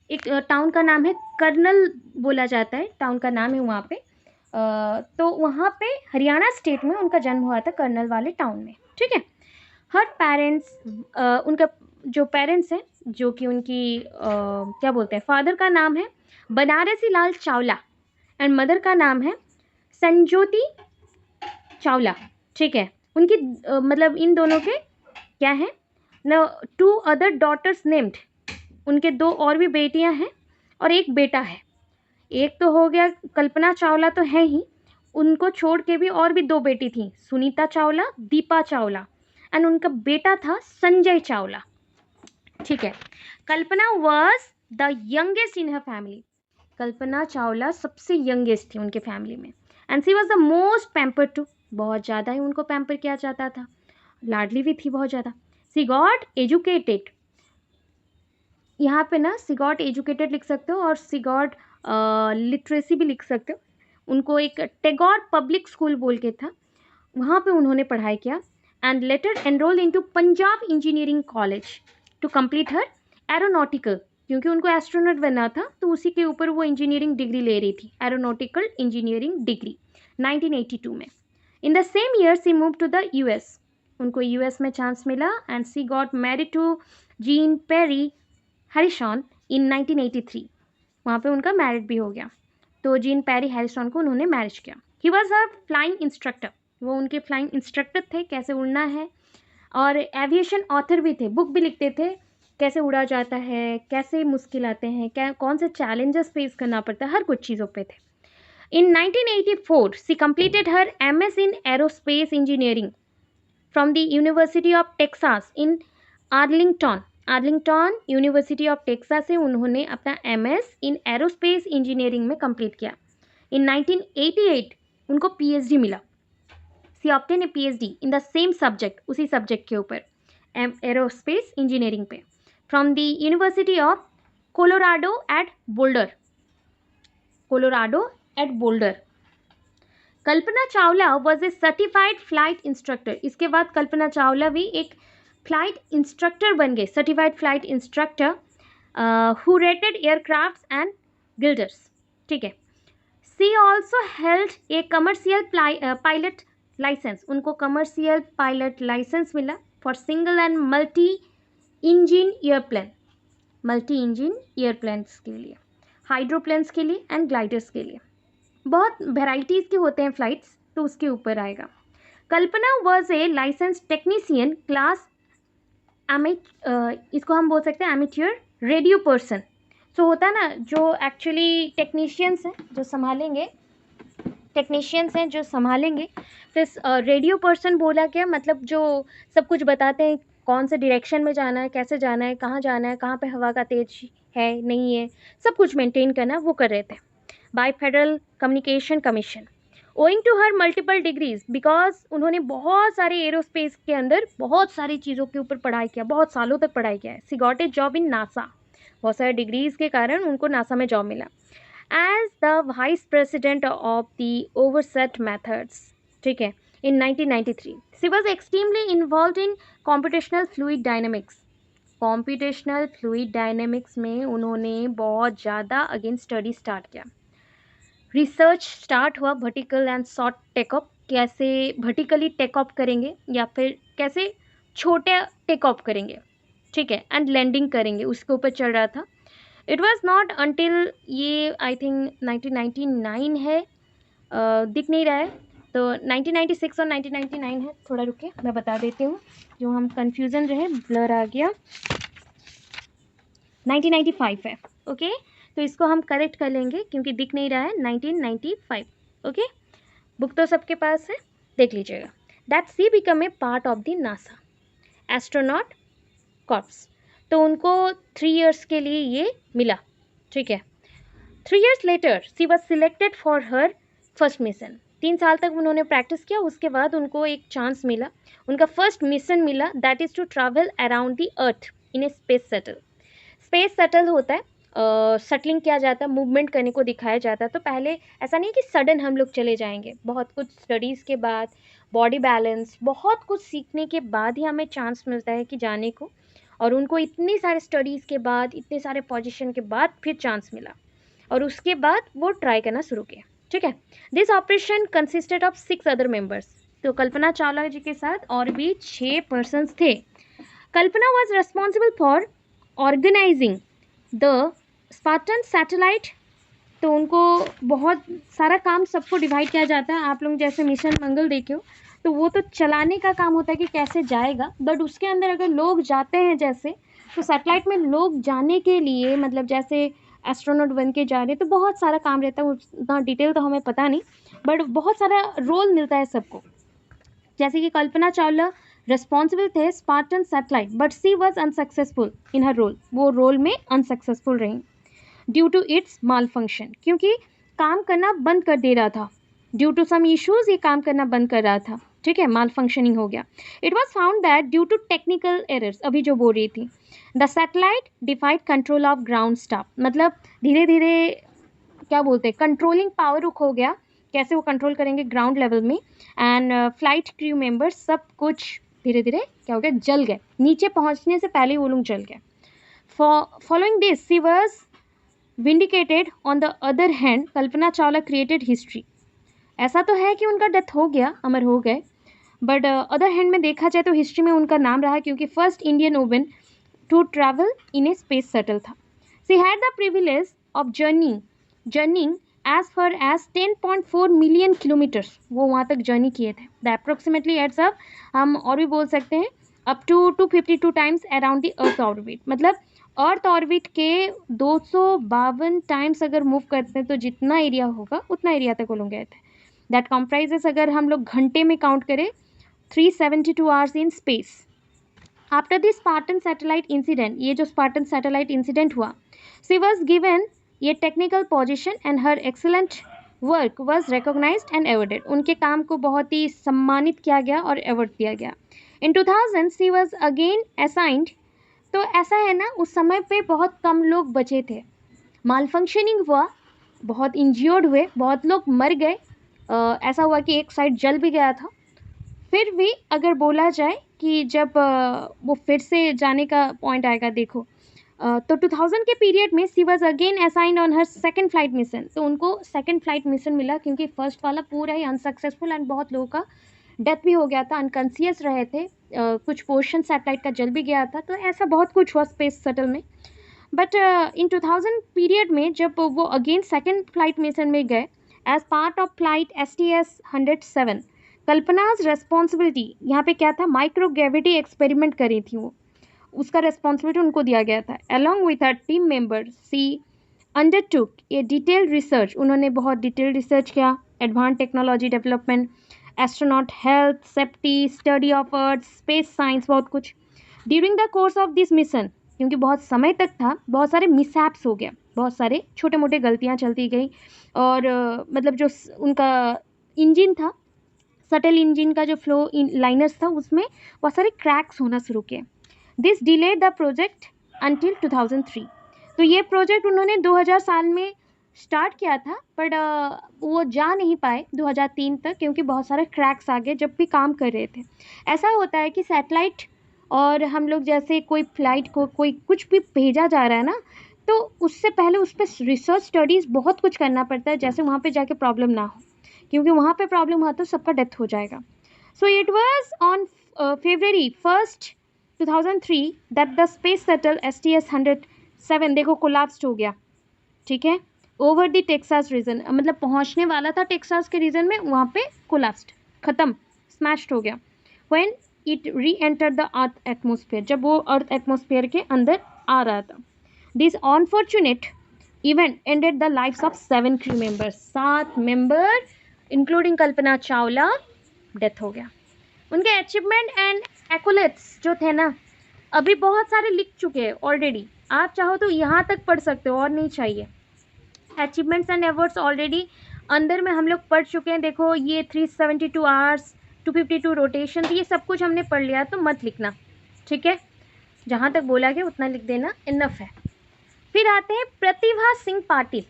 एक टाउन का नाम है कर्नल, बोला जाता है टाउन का नाम है वहाँ पे। तो वहाँ पे हरियाणा स्टेट में उनका जन्म हुआ था, कर्नल वाले टाउन में, ठीक है। हर पेरेंट्स, उनका जो पेरेंट्स हैं, जो कि उनकी क्या बोलते हैं, फादर का नाम है बनारसी लाल चावला एंड मदर का नाम है संजोती चावला, ठीक है। उनकी मतलब इन दोनों के क्या है न, 2 अदर डॉटर्स नेम्ड, उनके 2 और भी बेटियां हैं और एक बेटा है। एक तो हो गया कल्पना चावला तो है ही, उनको छोड़ के भी और भी 2 बेटी थी, सुनीता चावला, दीपा चावला, एंड उनका बेटा था संजय चावला, ठीक है। Kalpana was the youngest in her family. Kalpana Chawla सबसे यंगेस्ट थी उनके फैमिली में। And she was the most pampered too, बहुत ज़्यादा ही उनको पैम्पर किया जाता था, लाडली भी थी बहुत ज़्यादा। सी गॉट एजुकेटेड, यहाँ पे ना सी गॉट एजुकेटेड लिख सकते हो और सी गॉट लिटरेसी भी लिख सकते हो। उनको एक टैगोर पब्लिक स्कूल बोल के था, वहाँ पे उन्होंने पढ़ाई किया। And later enroll into Punjab Engineering College to complete her aeronautical, क्योंकि उनको एस्ट्रोनॉट बनना था तो उसी के ऊपर वो इंजीनियरिंग डिग्री ले रही थी, एरोनॉटिकल इंजीनियरिंग डिग्री 1982 में। In the same year she move to the US, उनको US में चांस मिला। And she got married to Jean Pierre Harrison in 1983, वहाँ पे उनका मैरिड भी हो गया, तो जीन पेरी हैरिसन को उन्होंने मैरिज किया। He was a flying instructor, वो उनके फ्लाइंग इंस्ट्रक्टर थे, कैसे उड़ना है, और एविएशन ऑथर भी थे, बुक भी लिखते थे कैसे उड़ा जाता है, कैसे मुश्किल आते हैं, क्या कौन से चैलेंजेस फेस करना पड़ता है, हर कुछ चीज़ों पे थे. In 1984, she completed her MS in Aerospace Engineering from the University of Texas in Arlington. Arlington university of Texas से उन्होंने अपना MS इन एरोस्पेस इंजीनियरिंग में कंप्लीट किया. इन 1988 उनको PhD मिला. She obtain a PhD in the same subject, उसी subject के ऊपर, एरोस्पेस इंजीनियरिंग पे, from the university of Colorado at Boulder. Colorado at Boulder. Kalpana Chawla was a certified flight instructor. इसके बाद कल्पना चावला भी एक फ्लाइट इंस्ट्रक्टर बन गए, certified flight instructor, who rated aircraft and gliders. ठीक है. She also held a commercial pilot licence. उनको commercial pilot licence मिला for single and multi engine airplane, multi engine airplanes के लिए, हाइड्रोप्लेन्स के लिए एंड ग्लाइडर्स के लिए. बहुत वेराइटीज़ के होते हैं फ्लाइट्स, तो उसके ऊपर आएगा. Kalpana was a licence technician class इसको हम बोल सकते हैं एमेच्योर रेडियो पर्सन. सो होता है ना जो एक्चुअली टेक्नीशियंस हैं जो संभालेंगे, फिर रेडियो पर्सन बोला क्या, मतलब जो सब कुछ बताते हैं, कौन से डायरेक्शन में जाना है, कैसे जाना है, कहाँ पे हवा का तेज है नहीं है, सब कुछ मेंटेन करना वो कर रहे थे. By Federal Communication Commission. Owing to her multiple degrees, because उन्होंने बहुत सारे एरोस्पेस के अंदर बहुत सारी चीज़ों के ऊपर पढ़ाई किया, बहुत सालों तक पढ़ाई किया है. She got a job in NASA. बहुत सारे डिग्रीज के कारण उनको नासा में जॉब मिला as the vice president of the overset methods. ठीक है. In 1993 she was extremely involve in computational fluid dynamics. Computational fluid dynamics में उन्होंने बहुत ज़्यादा अगेन स्टडी स्टार्ट किया. रिसर्च स्टार्ट हुआ वर्टिकल एंड शॉर्ट टेकअप, कैसे वर्टिकली टेकअप करेंगे या फिर कैसे छोटे टेकअप करेंगे. ठीक है. एंड लैंडिंग करेंगे, उसके ऊपर चल रहा था. इट वॉज नॉट अंटिल, ये आई थिंक 1999 है, दिख नहीं रहा है, तो 1996 और 1999 है. थोड़ा रुके मैं बता देती हूँ, जो हम कंफ्यूजन रहे, ब्लर आ गया. 1995 है. ओके. तो इसको हम करेक्ट कर लेंगे क्योंकि दिख नहीं रहा है. 1995. ओके. बुक तो सबके पास है, देख लीजिएगा. That she become a part of the NASA astronaut corps. तो उनको 3 years के लिए ये मिला. ठीक है. 3 years later she was selected for her first mission. 3 साल तक उन्होंने प्रैक्टिस किया, उसके बाद उनको एक चांस मिला, उनका फर्स्ट मिशन मिला, that is to travel around the earth in a space shuttle. Space shuttle होता है, शटलिंग किया जाता है, मूवमेंट करने को दिखाया जाता है. तो पहले ऐसा नहीं कि सडन हम लोग चले जाएंगे, बहुत कुछ स्टडीज़ के बाद, बॉडी बैलेंस, बहुत कुछ सीखने के बाद ही हमें चांस मिलता है कि जाने को, और उनको इतनी सारे स्टडीज़ के बाद, इतने सारे पोजीशन के बाद फिर चांस मिला, और उसके बाद वो ट्राई करना शुरू किया. ठीक है. This operation consisted of 6 other members. तो कल्पना चावला जी के साथ और भी 6 पर्सन्स थे. Kalpana was responsible for organising the Spartan satellite. तो उनको बहुत सारा काम सबको डिवाइड किया जाता है. आप लोग जैसे मिशन मंगल देखे हो, तो वो तो चलाने का काम होता है कि कैसे जाएगा, बट उसके अंदर अगर लोग जाते हैं जैसे, तो सैटेलाइट में लोग जाने के लिए, मतलब जैसे एस्ट्रोनॉट बन के जा रहे, तो बहुत सारा काम रहता है. उतना डिटेल तो हमें पता नहीं, बट बहुत सारा रोल मिलता है सबको. जैसे कि कल्पना चावला रिस्पॉन्सिबल थे Spartan satellite, but she was unsuccessful in her role. वो रोल में अनसक्सेसफुल रही due to its malfunction, क्योंकि काम करना बंद कर दे रहा था. ड्यू टू सम इश्यूज ये काम करना बंद कर रहा था. ठीक है. माल फंक्शनिंग हो गया. It was found that due to technical errors, अभी जो बोल रही थी, the satellite defied control of ground staff. मतलब धीरे धीरे क्या बोलते हैं, कंट्रोलिंग पावर हो गया, कैसे वो कंट्रोल करेंगे ग्राउंड लेवल में. एंड फ्लाइट क्रू मेंबर्स सब कुछ धीरे धीरे क्या हो गया, जल गए. नीचे पहुंचने से पहले वो लोग जल गए. Following this she was vindicated. On the other hand Kalpana Chawla created history. ऐसा तो है कि उनका डेथ हो गया, अमर हो गए, बट अदर हैंड में देखा जाए तो हिस्ट्री में उनका नाम रहा, क्योंकि first Indian women to travel in a space shuttle था. She had the privilege of journeying as far as 10.4 million kilometres वो वहाँ तक जर्नी किए थे. द अप्रोक्सीमेटली एड्स अप, हम और भी बोल सकते हैं, up to 252 times around the earth orbit. मतलब अर्थ ऑर्बिट के 252 टाइम्स अगर मूव करते हैं तो जितना एरिया होगा उतना एरिया तक वो लोग गए थे. दैट कॉम्प्राइजेस, अगर हम लोग घंटे में काउंट करें, 372 hours in space. After this Spartan satellite incident, ये जो स्पार्टन सैटेलाइट इंसिडेंट हुआ, शी वॉज गिवन ये technical position and her excellent work was recognised and awarded. उनके काम को बहुत ही सम्मानित किया गया और अवार्ड दिया गया. इन 2000 शी वॉज अगेन असाइंड. तो ऐसा है ना, उस समय पे बहुत कम लोग बचे थे, माल फंक्शनिंग हुआ, बहुत इंज्योर्ड हुए, बहुत लोग मर गए. ऐसा हुआ कि एक साइड जल भी गया था. फिर भी अगर बोला जाए कि जब वो फिर से जाने का पॉइंट आएगा, देखो तो 2000 के पीरियड में she was again assigned on her second flight mission. तो उनको सेकंड फ्लाइट मिशन मिला क्योंकि फर्स्ट वाला पूरा ही अनसक्सेसफुल एंड बहुत लोगों का डेथ भी हो गया था, अनकॉन्शियस रहे थे, कुछ पोर्शन सैटेलाइट का जल भी गया था. तो ऐसा बहुत कुछ हुआ स्पेस शटल में. बट इन 2000 पीरियड में जब वो अगेन सेकंड फ्लाइट मिशन में गए as part of flight STS-107, Kalpana's responsibility यहाँ पे क्या था, माइक्रोग्रेविटी एक्सपेरिमेंट करी थी वो, उसका रेस्पॉन्सिबिलिटी उनको दिया गया था. Along with her team member she undertook a detailed research. उन्होंने बहुत डिटेल्ड रिसर्च किया, advance technology development, astronaut health, safety, study of earth, space science, बहुत कुछ. During the course of this mission, क्योंकि बहुत समय तक था, बहुत सारे मिसहैप्स हो गया, बहुत सारे छोटे मोटे गलतियाँ चलती गई. और मतलब जो उनका इंजन था, शटल इंजन का जो फ्लो लाइनर्स था, उसमें बहुत सारे क्रैक्स होना शुरू किए. This delayed the project until 2003. तो ये प्रोजेक्ट उन्होंने 2000 साल में स्टार्ट किया था, बट वो जा नहीं पाए 2003 तक क्योंकि बहुत सारे क्रैक्स आ गए जब भी काम कर रहे थे. ऐसा होता है कि सैटेलाइट और हम लोग जैसे कोई फ्लाइट को कोई कुछ भी भेजा जा रहा है ना, तो उससे पहले उस पर रिसर्च स्टडीज़ बहुत कुछ करना पड़ता है, जैसे वहाँ पे जाके प्रॉब्लम ना हो, क्योंकि वहाँ पे प्रॉब्लम हुआ तो सबका डेथ हो जाएगा. So it was on February 1st 2003 that the space shuttle STS-107 देखो कोलैप्स्ड हो गया, ठीक है, ओवर द टेक्सास रीजन. मतलब पहुँचने वाला था टेक्सास के रीजन में, वहाँ पे कोलैप्स्ड, ख़त्म, स्मैश्ड हो गया. When it reenter the earth atmosphere, जब वो अर्थ एटमोसफियर के अंदर आ रहा था. This unfortunate event ended the lifes of 7 crew members. 7 member including Kalpana Chawla death हो गया. उनके अचीवमेंट एंड एक्कोलेट्स जो थे ना, अभी बहुत सारे लिख चुके हैं ऑलरेडी, आप चाहो तो यहाँ तक पढ़ सकते हो और नहीं चाहिए. अचीवमेंट्स एंड अवार्ड्स ऑलरेडी अंदर में हम लोग पढ़ चुके हैं. देखो ये 372 आवर्स, 252 रोटेशन, ये सब कुछ हमने पढ़ लिया, तो मत लिखना, ठीक है, जहाँ तक बोला गया उतना लिख देना, इनफ है. फिर आते हैं प्रतिभा सिंह पाटिल.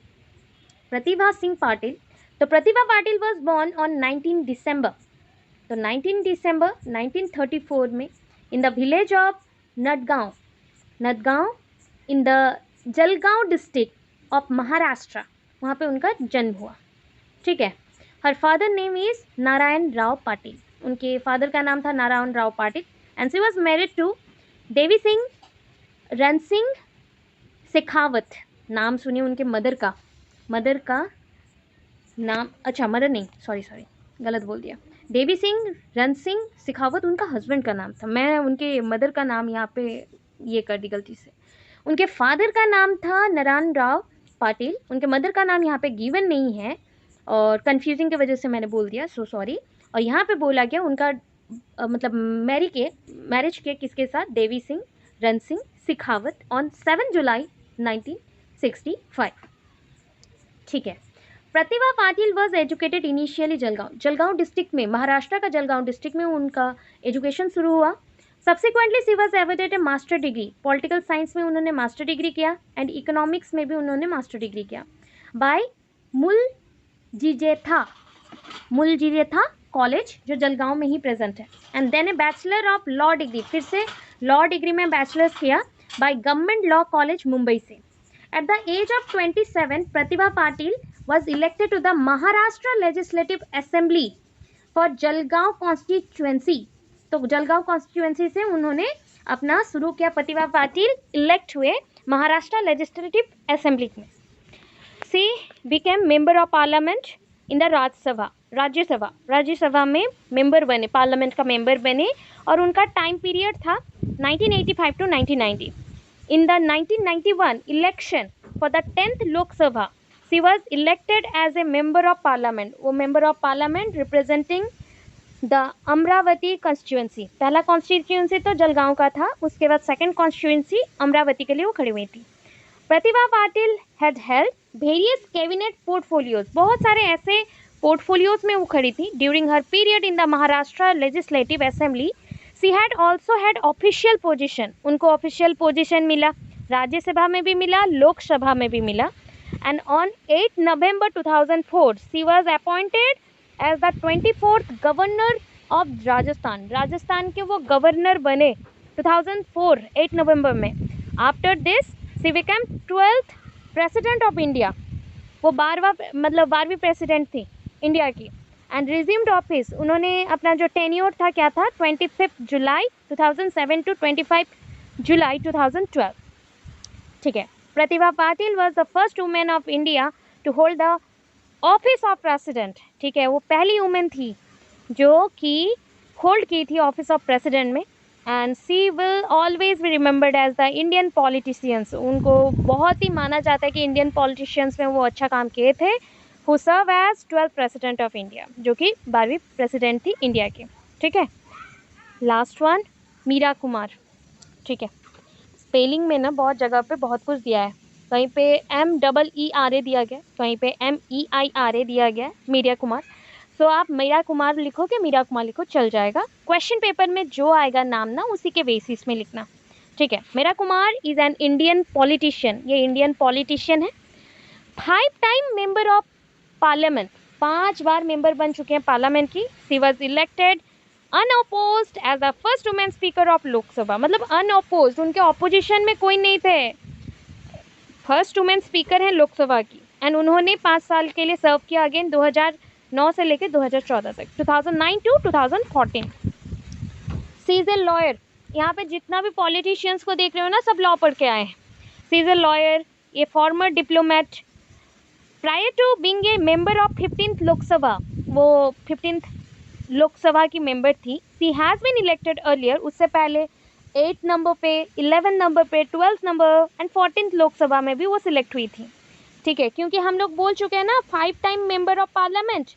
प्रतिभा सिंह पाटिल, तो Pratibha Patil was born on 19 December. तो 19 दिसंबर 1934 में in the village of Nadgaon, Nadgaon in the Jalgaon district of Maharashtra, वहाँ पे उनका जन्म हुआ, ठीक है. Her father name is Narayan Rao Patil. उनके फादर का नाम था Narayan Rao Patil. And she was married to Devi Singh Ransingh Shekhawat. नाम सुनिए उनके मदर का नाम, अच्छा मदर नहीं, सॉरी गलत बोल दिया. देवी सिंह रणसिंह शेखावत उनका हस्बैंड का नाम था, मैं उनके मदर का नाम यहाँ पे ये कर दी गलती से. उनके फादर का नाम था नारायण राव पाटिल. उनके मदर का नाम यहाँ पे गिवन नहीं है और कंफ्यूजिंग की वजह से मैंने बोल दिया, सो सॉरी. और यहाँ पे बोला गया उनका मतलब मैरिज के किसके साथ, देवी सिंह रणसिंह शेखावत ऑन 7 जुलाई 1965, ठीक है. Pratibha Patil was educated initially Jalgaon district में, महाराष्ट्र का जलगांव डिस्ट्रिक्ट में उनका एजुकेशन शुरू हुआ. Subsequently she was awarded a master degree. Political science में उन्होंने मास्टर डिग्री किया एंड इकोनॉमिक्स में भी उन्होंने मास्टर डिग्री किया बाय मुलजिरेथा कॉलेज जो जलगांव में ही प्रेजेंट है. And then a bachelor of law degree, फिर से लॉ डिग्री में बैचलर्स किया by government law college Mumbai से. At the age of 27 Pratibha Patil was elected to the Maharashtra Legislative Assembly for Jalgaon constituency. तो जलगांव कॉन्स्टिट्यूएंसी से उन्होंने अपना शुरू किया. प्रतिभा पाटिल इलेक्ट हुए महाराष्ट्र लेजिस्लेटिव असेंबली में. She became member of parliament in the Rajya Sabha में मेंबर बने, पार्लियामेंट का मेंबर बने, और उनका टाइम पीरियड था 1985 to 1990. In the 1991 election for the 10th Lok Sabha, she was elected as a member of parliament. वो member of parliament representing the Amravati constituency. पहला constituency तो जलगांव का था, उसके बाद second constituency अमरावती के लिए वो खड़ी हुई थी. Pratibha Patil had held various cabinet portfolios. बहुत सारे ऐसे portfolios में वो खड़ी थी. During her period in the Maharashtra Legislative Assembly, she had also had official position. उनको official position मिला, राज्यसभा में भी मिला, लोकसभा में भी मिला. And on 8 November 2004, she was appointed as the 24th governor of Rajasthan. Rajasthan के वो गवर्नर बने 2004 8 नवंबर में. After this, she became 12th president of India. वो 12वीं प्रेसिडेंट थी इंडिया की. एंड रिज्यूम्ड ऑफिस, उन्होंने अपना जो टेन्योर था क्या था, 25 जुलाई 2007 टू 25 जुलाई 2012. ठीक है. Pratibha Patil was the first women of India to hold the office of president. ठीक है, वो पहली वुमेन थी जो कि होल्ड की थी ऑफिस ऑफ प्रेसिडेंट में. And she will always be remembered as the Indian politicians. उनको बहुत ही माना जाता है कि इंडियन पॉलिटिशियंस में वो अच्छा काम किए थे. who serve as 12th president of India, जो कि 12वीं प्रेसिडेंट थी इंडिया की. ठीक है. Last one, Meera Kumar. ठीक है. स्पेलिंग में ना बहुत जगह पे बहुत कुछ दिया है. कहीं पे MEERA दिया गया, कहीं पे MEIRA दिया गया है, मीरा कुमार. सो आप मीरा कुमार लिखोगे, मीरा कुमार लिखो, चल जाएगा. क्वेश्चन पेपर में जो आएगा नाम ना, उसी के बेसिस में लिखना. ठीक है. Meera Kumar is an Indian politician. ये इंडियन पॉलिटिशियन है. 5 टाइम मेंबर ऑफ पार्लियामेंट, 5 बार मेंबर बन चुके हैं पार्लियामेंट की. She was elected unopposed as the first women speaker of Lok Sabha. मतलब अनअपोज्ड, उनके ऑपोजिशन में कोई नहीं थे. फर्स्ट वुमेन स्पीकर हैं लोकसभा की. एंड उन्होंने 5 साल के लिए सर्व किया अगेन 2009 से लेकर 2014 तक, 2009 to 2014. She is a lawyer. यहाँ पे जितना भी पॉलिटिशियंस को देख रहे हो ना, सब लॉ पढ़ के आए हैं. She is a lawyer, a former diplomat. Prior to being a member of 15th Lok Sabha, वो 15th लोकसभा की मेंबर थी. She has been elected earlier, उससे पहले 8 नंबर पे, 11 नंबर पे, 12 नंबर एंड 14th लोकसभा में भी वो सिलेक्ट हुई थी. ठीक है, क्योंकि हम लोग बोल चुके हैं ना 5 time member of parliament.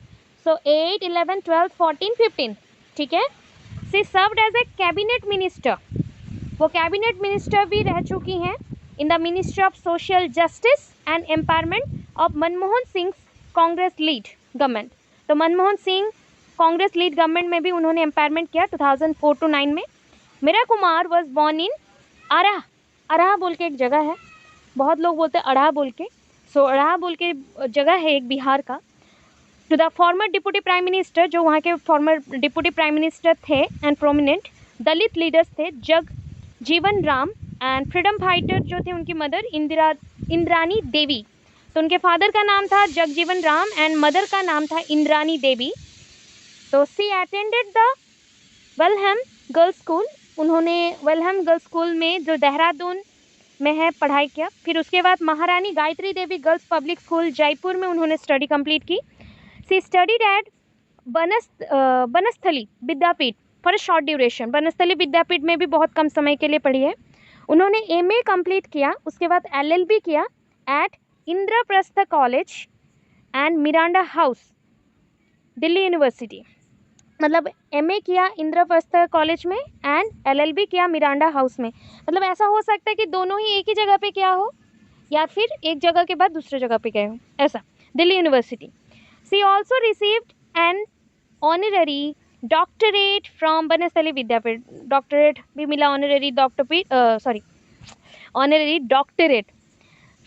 So 8, 11, 12, 14, 15. ठीक है. She served as a cabinet minister. वो कैबिनेट मिनिस्टर भी रह चुकी हैं in the ministry of social justice and empowerment of Manmohan Singh Congress lead government. तो मनमोहन सिंह कांग्रेस लीड गवर्नमेंट में भी उन्होंने एम्पावरमेंट किया 2004 टू 9 में. Meira Kumar was born in Arrah. Arrah बोल के एक जगह है, बहुत लोग बोलते हैं अड़ाह बोल के. सो अड़ाह बोल के जगह है एक बिहार का. To the former deputy prime minister, जो वहाँ के फॉर्मर डिप्टी प्राइम मिनिस्टर थे एंड प्रोमिनेंट दलित लीडर्स थे, Jagjivan Ram. And freedom fighter जो थे उनकी मदर इंद्रानी देवी. तो उनके फादर का नाम था जगजीवन राम एंड मदर का नाम था इंद्रानी देवी. तो सी attended the Welham girls school. उन्होंने वेलहम गर्ल्स स्कूल में जो देहरादून में है पढ़ाई किया. फिर उसके बाद Maharani Gayatri Devi girls public school Jaipur में उन्होंने स्टडी कंप्लीट की. She studied at Banasthali Vidyapith for a short duration. Banasthali Vidyapith में भी बहुत कम समय के लिए पढ़ी है. उन्होंने MA कंप्लीट किया. उसके बाद LLB किया at Indraprastha College and Miranda House, Delhi University. मतलब MA किया इंद्रप्रस्थ कॉलेज में एंड LLB किया मिरांडा हाउस में. मतलब ऐसा हो सकता है कि दोनों ही एक ही जगह पे किया हो या फिर एक जगह के बाद दूसरे जगह पे गए हो, ऐसा. Delhi university. She also received an honorary doctorate from Banasthali Vidyapith. Doctorate भी मिला, honorary honorary doctorate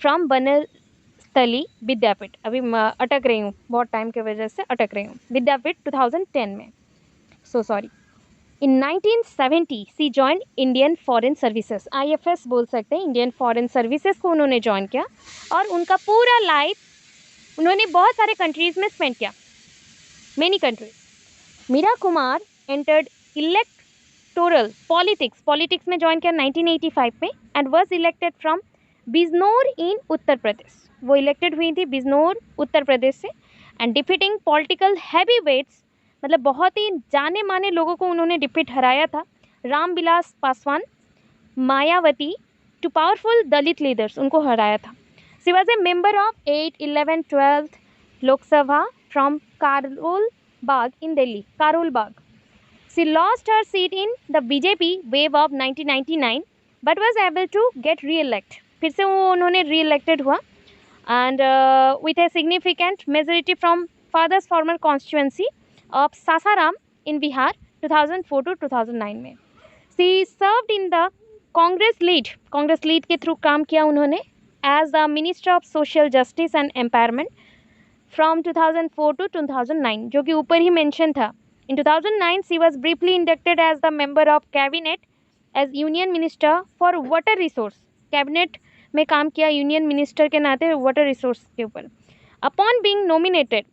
from Banasthali Vidyapith. अभी अटक रही हूँ, बहुत टाइम की वजह से अटक रही हूँ. विद्यापीठ 2010 में. So sorry. In 1970 she join Indian foreign services, IFS बोल सकते हैं. इंडियन फॉरेन सर्विसेज को उन्होंने ज्वाइन किया और उनका पूरा लाइफ उन्होंने बहुत सारे कंट्रीज़ में स्पेंड किया, many countries. Meira Kumar entered electoral politics में ज्वाइन किया 1985 में and was elected from Bijnor in Uttar Pradesh, वो इलेक्टेड हुई थी बिजनौर उत्तर प्रदेश से, and defeating political heavyweights, मतलब बहुत ही जाने माने लोगों को उन्होंने डिफीट हराया था, Ramvilas Paswan, Mayawati, two powerful Dalit leaders, उनको हराया था. She was a member of 8, 11, 12 Lok Sabha from Karol Bagh in Delhi, Karol Bagh. She lost her seat in the BJP wave of 1999 but was able to get re-elect. फिर से वो उन्होंने re-elected हुआ and with a significant majority from father's former constituency of Sasaram in Bihar 2004 to 2009 में. She served in the Congress lead के through काम किया उन्होंने as the Minister of Social Justice and Empowerment from 2004 to 2009, जो कि ऊपर ही mention था. In 2009, she was briefly inducted as the member of cabinet as Union Minister for Water Resource. Cabinet में काम किया यूनियन मिनिस्टर के नाते वाटर रिसोर्स के ऊपर. Upon being nominated,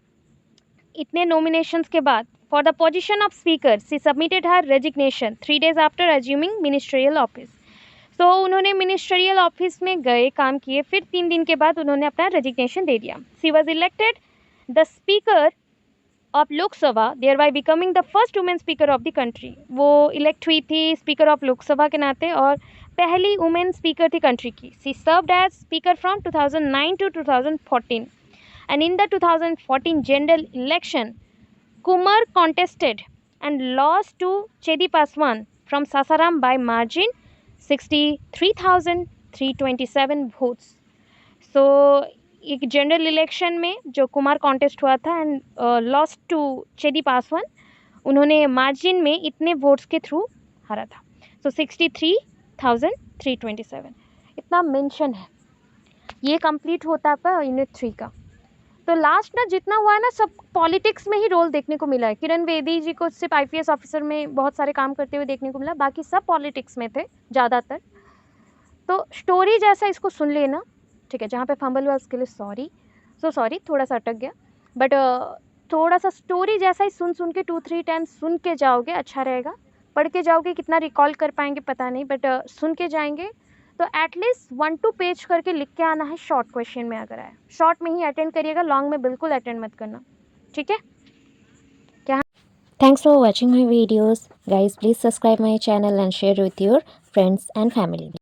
इतने nominations के बाद for the position of speaker, she submitted her resignation 3 days after assuming ministerial office. So उन्होंने ministerial office में गए, काम किए, फिर 3 दिन के बाद उन्होंने अपना resignation दे दिया. She was elected the speaker of Lok Sabha, thereby becoming the first women speaker of the country. वो इलेक्ट हुई थी स्पीकर ऑफ लोकसभा के नाते और पहली वुमेन स्पीकर थी कंट्री की. She served as speaker from 2009 to 2014 and in the 2014 general election Kumar contested and lost to Chedi Paswan from Sasaram by margin 63,327 votes. So एक जनरल इलेक्शन में जो कुमार कॉन्टेस्ट हुआ था and lost to Chedi Paswan, उन्होंने मार्जिन में इतने वोट्स के थ्रू हारा था. सो 63,327 इतना मेंशन है. ये कंप्लीट होता है यूनिट 3 का. तो लास्ट ना जितना हुआ है ना सब पॉलिटिक्स में ही रोल देखने को मिला है. किरण बेदी जी को सिर्फ IPS ऑफिसर में बहुत सारे काम करते हुए देखने को मिला, बाकी सब पॉलिटिक्स में थे ज़्यादातर. तो स्टोरी जैसा इसको सुन लेना, ठीक है. जहाँ पे फंबल हुआ उसके लिए सॉरी, थोड़ा सा अटक गया, बट थोड़ा सा स्टोरी जैसा ही सुन के 2-3 टाइम्स सुन के जाओगे, अच्छा रहेगा. पढ़ के जाओगे कितना रिकॉल कर पाएंगे पता नहीं, बट सुन के जाएंगे तो एटलीस्ट 1-2 पेज करके लिख के आना है शॉर्ट क्वेश्चन में. अगर आए शॉर्ट में ही अटेंड करिएगा, लॉन्ग में बिल्कुल अटेंड मत करना, ठीक है. क्या Thanks for watching my videos. Guys, please subscribe my channel and share with your friends and family.